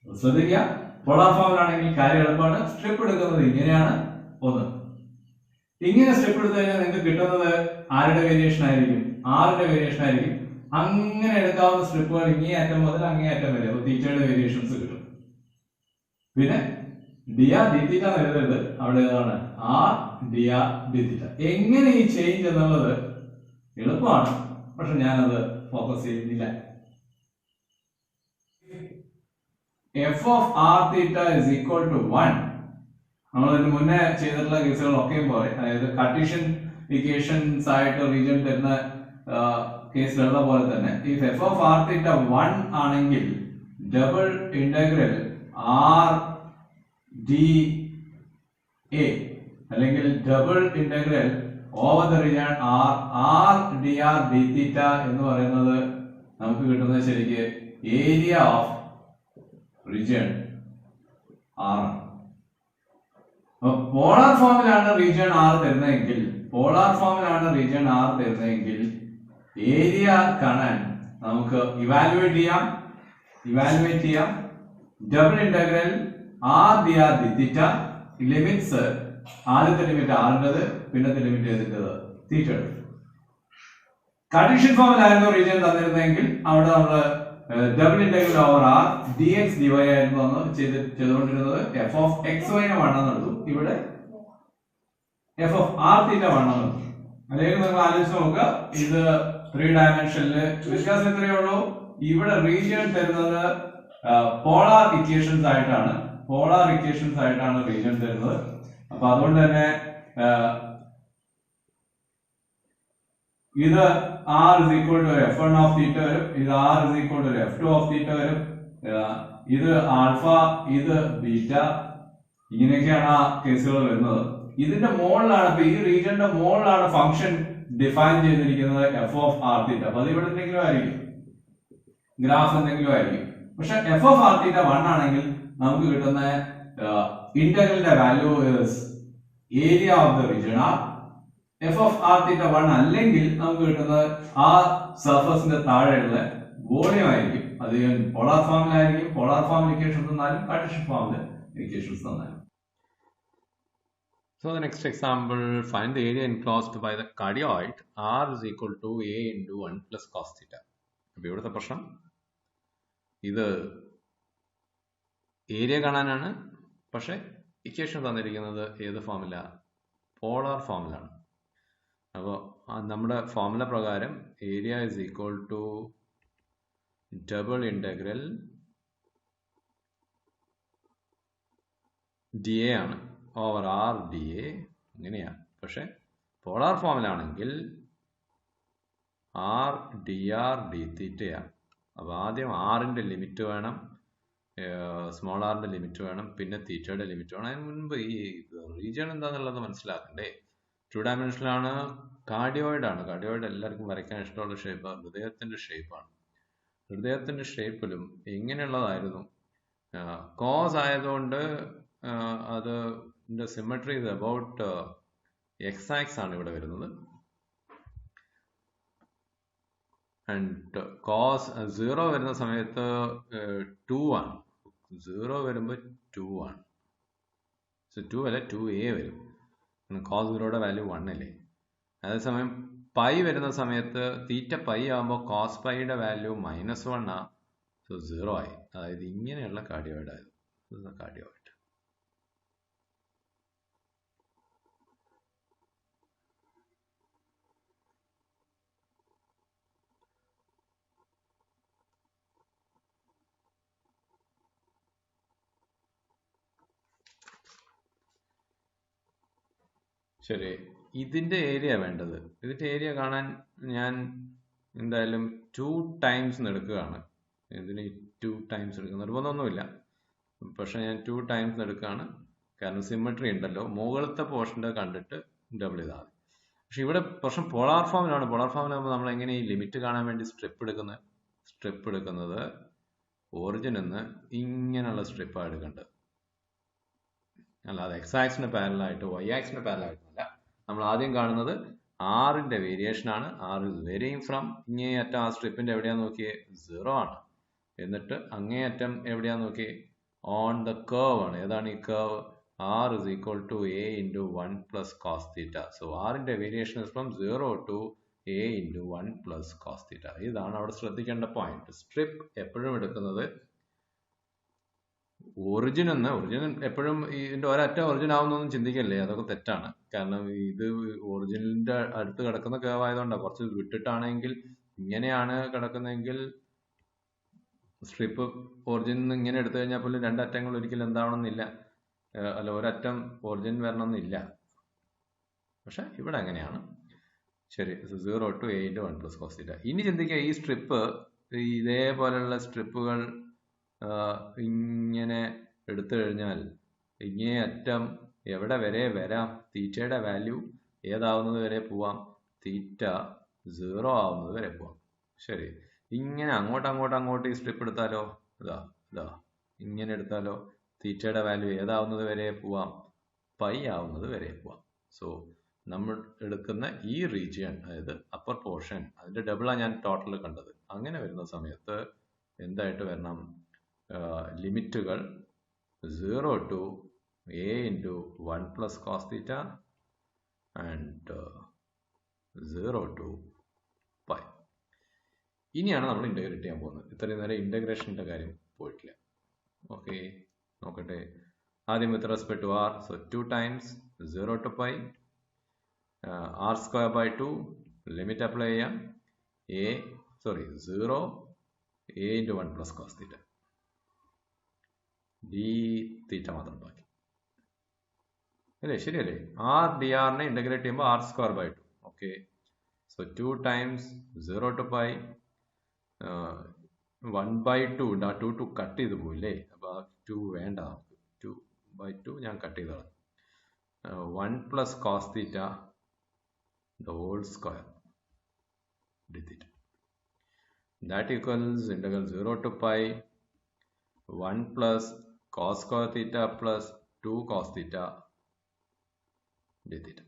ശ്രദ്ധിക്കുക, പോളാർ ഫോമിലാണെങ്കിൽ കാര്യം എളുപ്പമാണ്. സ്ട്രിപ്പ് എടുക്കുന്നത് ഇങ്ങനെയാണ്. ഒന്ന് ഇങ്ങനെ സ്ട്രിപ്പ് എടുത്തു കഴിഞ്ഞാൽ നിങ്ങൾക്ക് കിട്ടുന്നത് ആരുടെ വേരിയേഷൻ ആയിരിക്കും? ആറിന്റെ വേരിയേഷൻ ആയിരിക്കും. അങ്ങനെ എടുക്കാവുന്ന സ്ട്രിപ്പുകൾ ഇങ്ങേ അറ്റം മുതൽ അങ്ങേ അറ്റം വരെ, അപ്പോൾ തീറ്റയുടെ വേരിയേഷൻസ് കിട്ടും. പിന്നെ dr d theta എഴുതരുത്, അവിടെ ഏതാണ്? r dr d theta. എങ്ങനെ ഈ ചേഞ്ച് എന്നുള്ളത് എളുപ്പമാണ്, പക്ഷെ ഞാനത് ഫോക്കസ് ചെയ്യുന്നില്ല. f of r theta is equal to 1. നമ്മൾ ഇതിന് മുന്നേ ചെയ്തിട്ടുള്ള കേസുകളൊക്കെയും പോലെ, അതായത് കാർട്ടീഷ്യൻ ഇക്വേഷൻസ് ആയിട്ട് റീജിയൻ തരുന്ന കേസിലുള്ള പോലെ തന്നെ if f of r theta 1 ആണെങ്കിൽ double integral r d a അല്ലെങ്കിൽ double integral over the region r dr d theta എന്ന് പറയുന്നത് നമുക്ക് കിട്ടുന്നത് ശരിക്ക് area of region r. Polar ഫോമിലാണ് റീജിയൻ r തരുന്നതെങ്കിൽ ഏരിയ കാണാൻ നമുക്ക് ഇവാലുവേറ്റ് ചെയ്യാം double integral r dr d theta limits ആദ്യത്തെ ലിമിറ്റ് r-ന്റേത് പിന്നത്തെ ലിമിറ്റ് ഏതിൻ്റെത് തീറ്റയുടെ. കണ്ടീഷൻ ഫോമിലായിരുന്നു റീജിയൻ തന്നിരുന്നെങ്കിൽ അവിടെ നമ്മൾ double integral over r dx dy ആയിരുന്നു അന്ന് ചെയ്തുകൊണ്ടിരുന്നത്. f of xy നെ 1 എന്ന് എടുത്തു, ഇവിടെ f of r theta 1 എന്ന് എടുത്തു. അല്ലെങ്കിൽ നിങ്ങൾ ആലോചിച്ച് നോക്കുക, ഇത് 3 ഡയമെൻഷനില് വ്യത്യാസം എത്രയേ ഉള്ളൂ. ഇവിടെ റീജിയൻ തരുന്നത് പോളാർ ഇക്വേഷൻസ് ആയിട്ടാണ് റീജിയൻ തരുന്നത്. അപ്പൊ അതുകൊണ്ട് തന്നെ ഇത് r is equal to f1 of theta വരും, ഇത് r is equal to f2 of theta വരും, ഇത് ആൽഫ, ഇത് ബീറ്റ, ഇങ്ങനെയൊക്കെയാണ് ആ കേസുകൾ വരുന്നത്. ഇതിന്റെ മുകളിലാണ്, ഇപ്പൊ ഈ റീജിയന്റെ മുകളിലാണ് ഫംഗ്ഷൻ ഡിഫൈൻ ചെയ്തിരിക്കുന്നത് f of r theta. അപ്പൊ അത് ഇവിടെ എന്തെങ്കിലും ആയിരിക്കും, ഗ്രാഫ് എന്തെങ്കിലും ആയിരിക്കും. പക്ഷെ f of r theta 1 ആണെങ്കിൽ നമുക്ക് കിട്ടുന്ന ഇന്റഗ്രലിന്റെ value area of the region r. f of r theta 1 അല്ലെങ്കിൽ നമുക്ക് കിട്ടുന്നത് ആ സർഫസിന്റെ താഴെയുള്ള വോളിയം ആയിരിക്കും. അത് പോളാർ ഫോമിലായിരിക്കും. പോളാർ ഫോമിൽ ഇക്വേഷൻസ് തന്നാലും കാർട്ടീഷ്യൻ ഫോമിൽ ഇക്വേഷൻസ് തന്നാലും. So the next example, find the area enclosed by the cardioid r is equal to a into 1 plus cos theta. അപ്പോൾ ഇവിടുത്തെ പ്രശ്നം ഇത് ഏരിയ കാണാനാണ്, പക്ഷെ ഇക്വേഷൻ തന്നിരിക്കുന്നത് ഏത് ഫോമില? പോളാർ ഫോമിലാണ്. അപ്പോൾ നമ്മുടെ ഫോമുല പ്രകാരം area is equal to double integral d a ആണ് ഓവർ ആർ ഡി എ, അങ്ങനെയാണ്. പക്ഷെ പോളാർ ഫോമിലാണെങ്കിൽ ആർ ഡി ആർ ഡി തീറ്റയാണ്. അപ്പോൾ ആദ്യം ആറിൻ്റെ ലിമിറ്റ് വേണം, സ്മോൾ ആറിൻ്റെ ലിമിറ്റ് വേണം, പിന്നെ തീറ്റയുടെ ലിമിറ്റ് വേണം. അതിന് മുൻപ് ഈ റീജിയൻ എന്താണെന്നുള്ളത് മനസ്സിലാക്കണ്ടേ. 2 ഡയമെൻഷനിലാണ്, കാർഡിയോയിഡാണ്. കാർഡിയോയിഡ് എല്ലാവർക്കും വരയ്ക്കാൻ ഇഷ്ടമുള്ള ഷേപ്പ് ഹൃദയത്തിൻ്റെ ഷേപ്പാണ്. ഹൃദയത്തിൻ്റെ ഷേപ്പിലും എങ്ങനെയുള്ളതായിരുന്നു? കോസ് ആയതുകൊണ്ട് അത് സിമെട്രി ഇത് അബൌട്ട് എക്സ് ആക്സ് ആണ് ഇവിടെ വരുന്നത്. ആൻഡ് കോസ് 0 വരുന്ന സമയത്ത് 2 ആണ്. 0 വരുമ്പോൾ 2 ആണ്. 2 അല്ല 2a വരും. കോസ് 0യുടെ വാല്യൂ 1 അല്ലേ. അതേസമയം പൈ വരുന്ന സമയത്ത് തീറ്റ പൈ ആകുമ്പോൾ കോസ് പൈയുടെ വാല്യൂ -1 ആ. സോ 0 ആയി. അതായത് ഇങ്ങനെയുള്ള കാർഡിയോയിഡ് ആയിരുന്നു കാർഡിയോയിഡ്. ശരി, ഇതിൻ്റെ ഏരിയ വേണ്ടത്. ഇതിൻ്റെ ഏരിയ കാണാൻ ഞാൻ എന്തായാലും 2 ടൈംസ് എടുക്കുകയാണ്. ഇതിന് 2 ടൈംസ് എടുക്കുക നിർബന്ധമൊന്നുമില്ല, പക്ഷെ ഞാൻ 2 ടൈംസ് എടുക്കുകയാണ്. കാരണം സിമെട്രി ഉണ്ടല്ലോ, മുകളിലത്തെ പോർഷൻ്റെ കണ്ടിട്ട് ഡബിൾ ചെയ്താൽ മതി. പക്ഷെ ഇവിടെ പ്രശ്നം പോളാർ ഫോമിലാണ്. പോളാർ ഫോമിലാകുമ്പോൾ നമ്മൾ എങ്ങനെ ഈ ലിമിറ്റ് കാണാൻ വേണ്ടി സ്ട്രിപ്പ് എടുക്കുന്നത് ഒറിജിനിൽ നിന്ന് ഇങ്ങനെയുള്ള സ്ട്രിപ്പാണ് എടുക്കേണ്ടത്. അല്ലാതെ എക്സ് ആക്സിന് പാരലായിട്ട് വൈ ആക്സിന് പാരലായിട്ടല്ല. നമ്മൾ ആദ്യം കാണുന്നത് ആറിൻ്റെ വേരിയേഷൻ ആണ്. ആർ ഇസ് വേരിയിങ് ഫ്രം ഇങ്ങേയറ്റം ആ സ്ട്രിപ്പിൻ്റെ എവിടെയാന്ന് നോക്കിയേ 0 ആണ്. എന്നിട്ട് അങ്ങേയറ്റം എവിടെയാന്ന് നോക്കിയേ ഓൺ ദ കർവ് ആണ്. ഏതാണ് ഈ curve? R is equal to a into 1 plus cos theta. So ആറിൻ്റെ variation is from 0 to a into 1 plus cos theta. ഇതാണ് അവിടെ ശ്രദ്ധിക്കേണ്ട പോയിന്റ്. സ്ട്രിപ്പ് എപ്പോഴും എടുക്കുന്നത് ഒറിജിൻ എപ്പോഴും ഇതിന്റെ ഒരറ്റം ഒറിജിൻ ആവുന്നൊന്നും ചിന്തിക്കല്ലേ, അതൊക്കെ തെറ്റാണ്. കാരണം ഇത് ഒറിജിനിന്റെ അടുത്ത് കിടക്കുന്ന കേവ് ആയതുകൊണ്ടാണ്. കുറച്ച് വിട്ടിട്ടാണെങ്കിൽ ഇങ്ങനെയാണ് കിടക്കുന്നതെങ്കിൽ സ്ട്രിപ്പ് ഒറിജിൻ ഇങ്ങനെ എടുത്തു കഴിഞ്ഞാൽ പോലും 2 അറ്റങ്ങൾ ഒരിക്കലും എന്താവണമെന്നില്ല, അല്ല ഒരറ്റം ഒറിജിൻ വരണമെന്നില്ല. പക്ഷെ ഇവിടെ അങ്ങനെയാണ്. ശരി, 0 to a into 1 plus cos theta. ഇനി ചിന്തിക്കുക, ഈ സ്ട്രിപ്പ് ഇതേപോലെയുള്ള സ്ട്രിപ്പുകൾ ഇങ്ങനെ എടുത്തു കഴിഞ്ഞാൽ ഇങ്ങേ അറ്റം എവിടെ വരെ വരാം? തീറ്റയുടെ വാല്യൂ ഏതാവുന്നത് വരെ പോവാം? തീറ്റ 0 ആവുന്നത് വരെ പോവാം. ശരി, ഇങ്ങനെ അങ്ങോട്ട് ഈ സ്ട്രിപ്പ് എടുത്താലോ, ഇതാ ഇങ്ങനെ എടുത്താലോ തീറ്റയുടെ വാല്യൂ ഏതാവുന്നത് വരെ പോവാം? പൈ ആവുന്നത് വരെ പോവാം. സോ നമ്മൾ എടുക്കുന്ന ഈ റീജിയൻ, അതായത് അപ്പർ പോർഷൻ, അതിൻ്റെ ഡബിളാണ് ഞാൻ ടോട്ടൽ കണ്ടത്. അങ്ങനെ വരുന്ന സമയത്ത് എന്തായിട്ട് വരണം? ലിമിറ്റുകൾ 0 to a into 1 plus cos theta and 0 to pi. ഇനിയാണ് നമ്മൾ ഇൻ്റഗ്രേറ്റ് ചെയ്യാൻ പോകുന്നത്. ഇത്രയും നേരം ഇൻ്റഗ്രേഷൻ്റെ കാര്യം പോയിട്ടില്ല. ഓക്കെ, നോക്കട്ടെ. ആദ്യം with respect to r, so 2 times 0 to pi r square by 2, limit apply ചെയ്യാം. 0 a into 1 plus cos theta d theta മാത്രം ബാക്കി അല്ലേ? ശരിയല്ലേ? ആർ ഡി ആറിനെ ഇൻ്റഗ്രേറ്റ് ചെയ്യുമ്പോൾ r square by 2. Okay, so 2 times 0 to pi 1/2. 2 cut ചെയ്ത് പോയില്ലേ? അപ്പോൾ 2 വേണ്ട നമുക്ക്. 2/2 ഞാൻ കട്ട് ചെയ്തതാണ്. 1 plus cos theta the whole square d theta. That equals integral 0 to pi 1 plus cos square theta plus 2 cos theta d theta.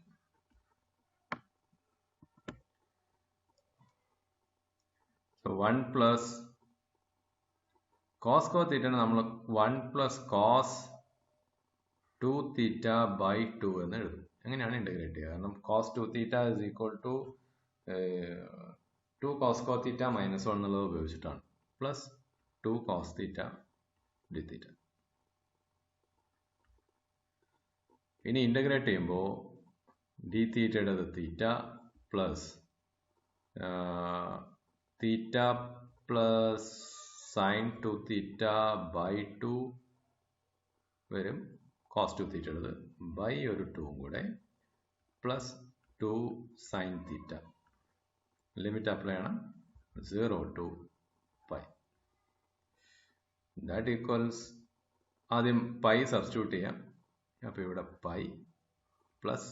So 1 plus cos square theta നമ്മൾ 1 plus cos 2 theta by 2 എന്ന് എഴുതും. എങ്ങനെയാണ് integrate ചെയ്യുക? കാരണം cos 2 theta is equal to 2 cos square theta minus 1 എന്നുള്ളത് ഉപയോഗിച്ചിട്ടാണ്. Plus 2 cos theta d theta. ഇനി integrate ചെയ്യുമ്പോൾ d തീറ്റയുടേത് theta plus theta plus sine 2 theta by 2 വരും. കോസ് 2 തീറ്റയുടേത് ബൈ ഒരു 2 കൂടെ plus 2 sine theta. Limit apply ചെയ്യണം 0 to pi. ദാറ്റ് ഈക്വൽസ്, ആദ്യം പൈ സബ്സ്റ്റിറ്റ്യൂട്ട് ചെയ്യാം. അപ്പോൾ ഇവിടെ പൈ പ്ലസ്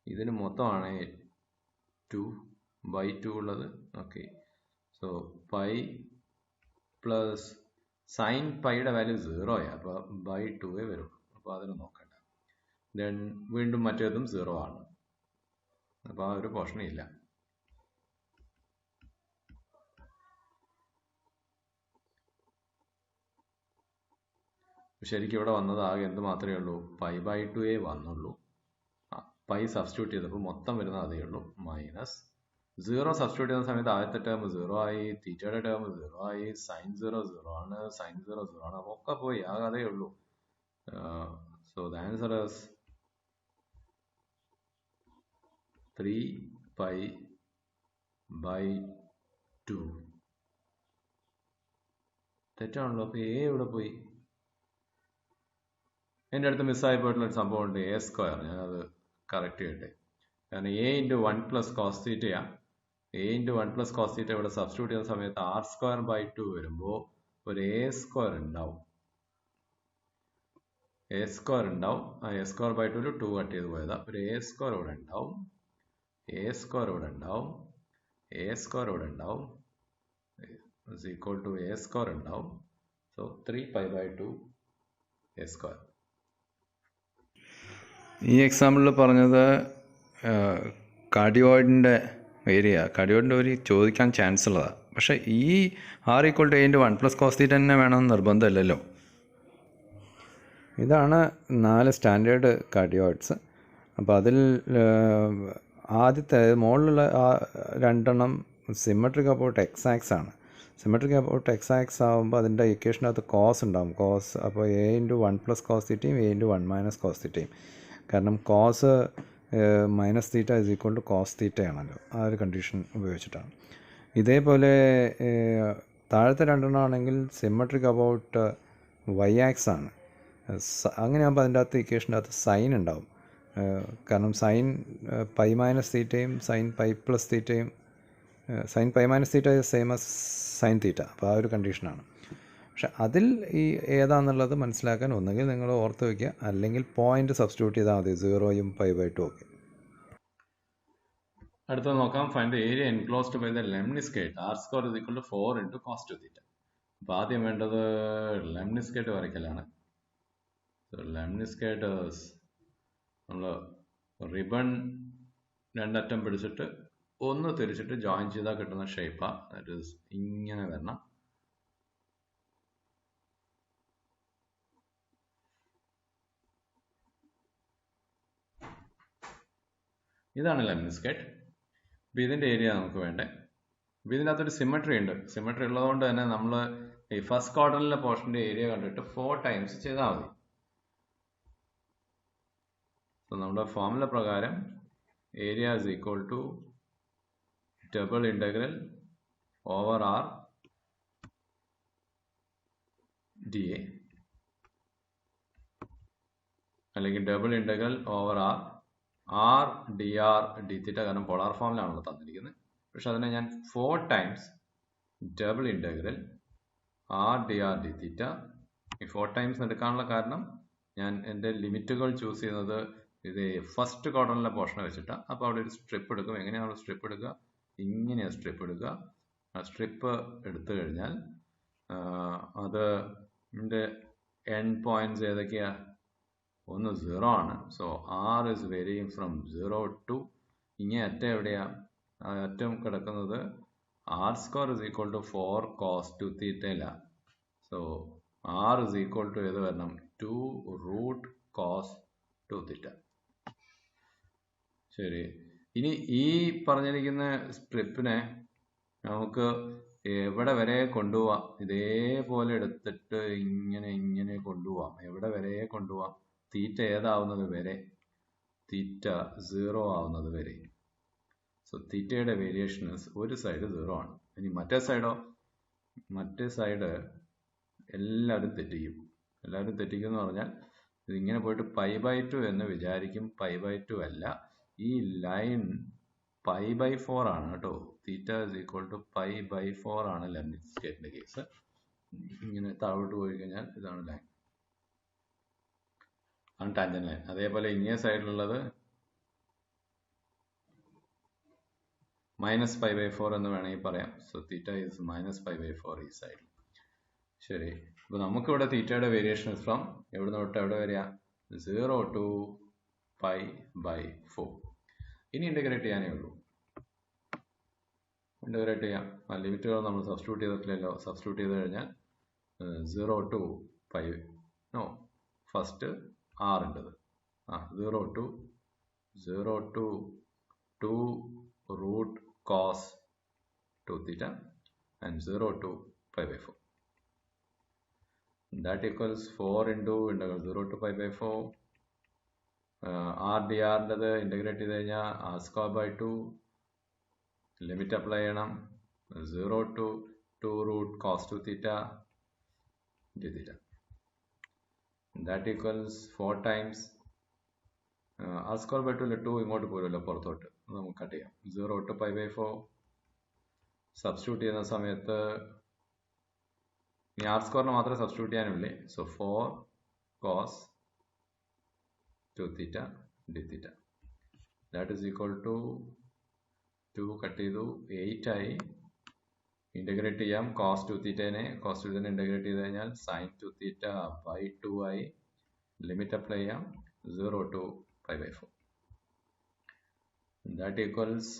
ഇതിന് മൊത്തമാണ് 2/2 ഉള്ളത്. Okay, so pi plus sine പൈയുടെ വാല്യൂ 0 അപ്പോൾ ബൈ 2 വരും. അപ്പോൾ അതിന് നോക്കണ്ട. ദെൻ വീണ്ടും മറ്റേതും 0 ആണ്. അപ്പോൾ ആ ഒരു പോർഷൻ ഇല്ല. ശരിക്കും ഇവിടെ വന്നത് ആകെ എന്ത് മാത്രമേ ഉള്ളൂ? π/2 വന്നുള്ളൂ. പൈ സബ്സ്റ്റിറ്റ്യൂട്ട് ചെയ്തപ്പോൾ മൊത്തം വരുന്നത് അതേ ഉള്ളൂ. മൈനസ് 0 സബ്സ്റ്റിറ്റ്യൂട്ട് ചെയ്യുന്ന സമയത്ത് ആദ്യത്തെ ടേം 0 ആയി, തീറ്റയുടെ ടേം 0 ആയി, സൈൻ 0 0 ആണ്, സൈൻ 0 0 ആണ്. അപ്പോൾ ഒക്കെ പോയി, ആകെ അതേ ഉള്ളൂ. So the answer is 3π/2. തെറ്റാണല്ലോ. അപ്പോൾ എ ഇവിടെ പോയി. എൻ്റെ അടുത്ത് മിസ്സായി പോയിട്ടുള്ളൊരു സംഭവമുണ്ട്, എ സ്ക്വയർ. ഞാനത് കറക്റ്റ് ചെയ്യട്ടെ. കാരണം a into 1 plus cos theta, a into 1 plus cos theta ഇവിടെ സബ്സ്റ്റിറ്റ്യൂട്ട് ചെയ്യുന്ന സമയത്ത് r square by 2 വരുമ്പോൾ ഒരു a square ഉണ്ടാവും. a square ഉണ്ടാവും. ആ a square by 2 2 കട്ട് ചെയ്ത് പോയതാ. ഒരു a square ഇവിടെ ഉണ്ടാവും, a square ഇവിടെ ഉണ്ടാവും, a square ഇവിടെ ഉണ്ടാവും, is equal to a square ഉണ്ടാവും. So 3π/2 a square. ഈ എക്സാമ്പിളിൽ പറഞ്ഞത് കാർഡിയോയിഡിൻ്റെ കാർഡിയോയിഡിൻ്റെ ഒരു ചോദിക്കാൻ ചാൻസ് ഉള്ളതാണ്. പക്ഷേ ഈ r = a × 1 + cos θ തന്നെ വേണമെന്ന് നിർബന്ധമില്ലല്ലോ. ഇതാണ് 4 സ്റ്റാൻഡേർഡ് കാർഡിയോയിഡ്സ്. അപ്പോൾ അതിൽ ആദ്യത്തെ മുകളിലുള്ള 2 സിമെട്രിക് അബൌട്ട് x ആക്സ് ആണ്. സിമെട്രിക് അബൌട്ട് x ആക്സ് ആകുമ്പോൾ അതിൻ്റെ ഇക്വേഷനകത്ത് കോസ് ഉണ്ടാകും. കോസ് അപ്പോൾ a × 1 + cos θ യും a × 1 - cos θ യും. കാരണം cos minus theta is equal to cos തീറ്റയാണല്ലോ. ആ ഒരു കണ്ടീഷൻ ഉപയോഗിച്ചിട്ടാണ്. ഇതേപോലെ താഴത്തെ 2 ആണെങ്കിൽ സിമെട്രിക് അബൌട്ട് y ആക്സ് ആണ്. അങ്ങനെയാകുമ്പോൾ അതിൻ്റെ അകത്ത് ഇക്വേഷൻ്റെ അകത്ത് സൈൻ ഉണ്ടാവും. കാരണം സൈൻ പൈ മൈനസ് തീറ്റയും സൈൻ പൈ പ്ലസ് തീറ്റയും sine pi minus theta same as sine theta. അപ്പോൾ ആ ഒരു കണ്ടീഷനാണ്. പക്ഷെ അതിൽ ഈ ഏതാണെന്നുള്ളത് മനസ്സിലാക്കാൻ ഒന്നുകിൽ നിങ്ങൾ ഓർത്ത് വയ്ക്കുക, അല്ലെങ്കിൽ പോയിൻ്റ് സബ്സ്റ്റിറ്റ്യൂട്ട് ചെയ്താൽ മതി, 0യും π/2 ഒക്കെ. അടുത്ത നോക്കാം. Find the area enclosed by the lemniscate r square is equal to 4 × cos 2θ. അപ്പോൾ ആദ്യം വേണ്ടത് ലെംനിസ്കേറ്റ് വരയ്ക്കലാണ്. ലെംനിസ്കേറ്റേഴ്സ് നമ്മൾ റിബൺ രണ്ടറ്റം പിടിച്ചിട്ട് ഒന്ന് തിരിച്ചിട്ട് ജോയിൻ ചെയ്താൽ കിട്ടുന്ന ഷേപ്പാണ്. ദാറ്റ് ഈസ് ഇങ്ങനെ വരണം. ഇതാണ് ലെംനിസ്കേറ്റ്. അപ്പോൾ ഇതിൻ്റെ ഏരിയ നമുക്ക് വേണ്ടേ. അപ്പോൾ ഇതിൻ്റെ അകത്തൊരു സിമെട്രി ഉണ്ട്. സിമെട്രി ഉള്ളതുകൊണ്ട് തന്നെ നമ്മൾ ഈ ഫസ്റ്റ് ക്വാർട്ടറിലെ പോർഷൻ്റെ ഏരിയ കണ്ടിട്ട് 4 ടൈംസ് ചെയ്താൽ മതി. സോ നമ്മുടെ ഫോർമുല പ്രകാരം area is equal to double integral over r d a, അല്ലെങ്കിൽ double integral over r d r d theta. കാരണം പോളാർ ഫോമിലാണല്ലോ തന്നിരിക്കുന്നത്. പക്ഷെ അതിനെ ഞാൻ 4 times double integral r d r d theta. ഈ 4 ടൈംസ് എടുക്കാനുള്ള കാരണം ഞാൻ എൻ്റെ ലിമിറ്റുകൾ ചൂസ് ചെയ്യുന്നത് ഇത് ഫസ്റ്റ് ക്വാർട്ടറിലെ പോർഷനെ വെച്ചിട്ടാണ്. അപ്പോൾ അവിടെ ഒരു സ്ട്രിപ്പ് എടുക്കും. എങ്ങനെയാണ് സ്ട്രിപ്പ് എടുക്കുക? ഇങ്ങനെയാണ് സ്ട്രിപ്പ് എടുക്കുക. ആ സ്ട്രിപ്പ് എടുത്തു കഴിഞ്ഞാൽ അത് എൻ്റെ എൻഡ് പോയിന്റ്സ് ഏതൊക്കെയാണ്? ഒന്ന് 0 ആണ്. So r is varying from 0 to ഇങ്ങനെ അറ്റം എവിടെയാണ്? ആ അറ്റം കിടക്കുന്നത് r square is equal to 4 cos 2θ. So r is equal to ഏത് വരണം? 2 √cos 2θ. ശരി. ഇനി ഈ പറഞ്ഞിരിക്കുന്ന സ്ട്രിപ്പിനെ നമുക്ക് എവിടെ വരെ കൊണ്ടുപോവാം? ഇതേപോലെ എടുത്തിട്ട് ഇങ്ങനെ കൊണ്ടുപോവാം. എവിടെ വരെ കൊണ്ടുപോവാം? തീറ്റ ഏതാവുന്നത് വരെ? തീറ്റ 0 ആവുന്നത് വരെ. സോ തീറ്റയുടെ വേരിയേഷൻസ് ഒരു സൈഡ് 0 ആണ്. ഇനി മറ്റേ സൈഡോ? മറ്റേ സൈഡ് എല്ലാവരും തെറ്റിക്കും. എല്ലാവരും തെറ്റിക്കും എന്ന് പറഞ്ഞാൽ ഇതിങ്ങനെ പോയിട്ട് π/2 എന്ന് വിചാരിക്കും. π/2 അല്ല, ഈ ലൈൻ π/4 ആണ് കേട്ടോ. തീറ്റ ഇസ് ഈക്വൽ ടു π/4 ആണ് ലെംനിസ്കേറ്റിന്റെ കേസ്. ഇങ്ങനെ താഴോട്ട് പോയി കഴിഞ്ഞാൽ ഇതാണ് ലൈൻ, ആണ് ടാൻജന്റ് ലൈൻ. അതേപോലെ ഇങ്ങേ സൈഡിലുള്ളത് -π/4 എന്ന് വേണമെങ്കിൽ പറയാം. സോ തീറ്റ ഈസ് -π/4 ഈ സൈഡിൽ. ശരി. അപ്പോൾ നമുക്കിവിടെ തീറ്റയുടെ വേരിയേഷൻ ഫ്രം എവിടെ നിന്ന് തൊട്ട് എവിടെ വരിക? 0 ടു π/4. ഇനി ഇൻ്റഗ്രേറ്റ് ചെയ്യാനേ ഉള്ളൂ. ഇൻ്റഗ്രേറ്റ് ചെയ്യാം. ആ ലിമിറ്റുകൾ നമ്മൾ സബ്സ്റ്റിറ്റ്യൂട്ട് ചെയ്തിട്ടില്ലല്ലോ. സബ്സ്റ്റിറ്റ്യൂട്ട് ചെയ്ത് കഴിഞ്ഞാൽ 0 ടു π, നോ, ഫസ്റ്റ് ആർ ഉണ്ടത്. 0 to 2 √cos 2θ and 0 to π/4. That equals 4 into integral 0 to π/4. R dr ൻ്റെത് integrate ചെയ്ത് കഴിഞ്ഞാൽ r²/2 ലിമിറ്റ് അപ്ലൈ ചെയ്യണം. 0 to 2 √cos 2θ dθ. That equals 4 times r²/2 2 ഇങ്ങോട്ട് പോരുമല്ലോ പുറത്തോട്ട്. നമുക്ക് കട്ട് ചെയ്യാം. 0 to π/4 സബ്സ്റ്റിറ്റ്യൂട്ട് ചെയ്യുന്ന സമയത്ത് ഇനി r² മാത്രമേ സബ്സ്റ്റിറ്റ്യൂട്ട് ചെയ്യാനുള്ളേ. So 4 cos 2θ dθ. That is equal to 2 cut ചെയ്തു 8 ആയി. ഇൻ്റഗ്രേറ്റ് ചെയ്യാം. cos 2θനെ ഇൻ്റഗ്രേറ്റ് ചെയ്ത് കഴിഞ്ഞാൽ sin 2θ/2 ആയി. ലിമിറ്റ് അപ്ലൈ ചെയ്യാം. 0 to π/4. ദാറ്റ് ഈക്വൽസ്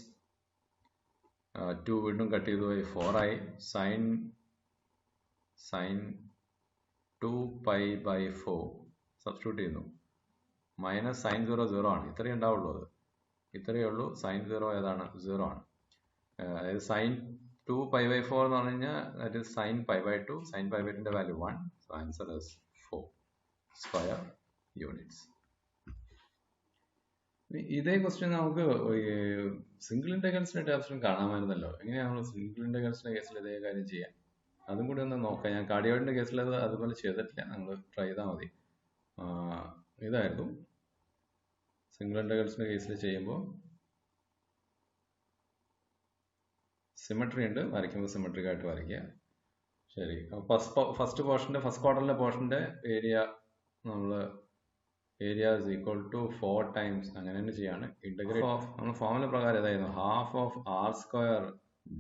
2 വീണ്ടും കട്ട് ചെയ്തു 4 ആയി. sin 2π/4 സബ്സ്റ്റിറ്റ്യൂട്ട് ചെയ്യുന്നു. മൈനസ് sin 0 0 ആണ്. ഇത്രയേ ഉണ്ടാവുള്ളൂ. ഇത്രയേ ഉള്ളൂ. sin 0 ഏതാണ്? 0 ആണ്. അതായത് sin 2π/4 എന്ന് പറഞ്ഞു കഴിഞ്ഞാൽ ദാറ്റ് ഈസ് sin π/2. sin π/2ൻ്റെ value 1. So answer is 4 square units. ഇതേ ക്വസ്റ്റ്യൻ നമുക്ക് സിംഗിൾ ഇൻ്റഗ്രൽസിൻ്റെ ടേംസിലും കാണാമായിരുന്നല്ലോ. എങ്ങനെയാണ് നമ്മൾ സിംഗിൾ ഇൻ്റഗ്രൽസിൻ്റെ കേസിൽ ഇതേ കാര്യം ചെയ്യാം? അതും കൂടി ഒന്ന് നോക്കാം. ഞാൻ കാർഡിയോയിഡിൻ്റെ കേസിൽ അത് അതുപോലെ ചെയ്തിട്ടില്ല. നിങ്ങൾ ട്രൈ ചെയ്താൽ മതി. ഇതായിരുന്നു സിംഗിൾ ഇൻ്റഗ്രൽസിൻ്റെ കേസിൽ ചെയ്യുമ്പോൾ സിമെട്രി ഉണ്ട്, വരയ്ക്കുമ്പോൾ സിമെട്രിക് ആയിട്ട് വരയ്ക്കുക. ശരി, ഫസ്റ്റ് പോർഷൻ്റെ ഫസ്റ്റ് ക്വാർട്ടറിലെ പോർഷൻ്റെ area area is equal to 4 times അങ്ങനെ തന്നെ ചെയ്യാണ്. ഇൻ്റഗ്രേറ്റ് ഓഫ് നമ്മൾ ഫോർമുല പ്രകാരം ഏതായിരുന്നു, half of r square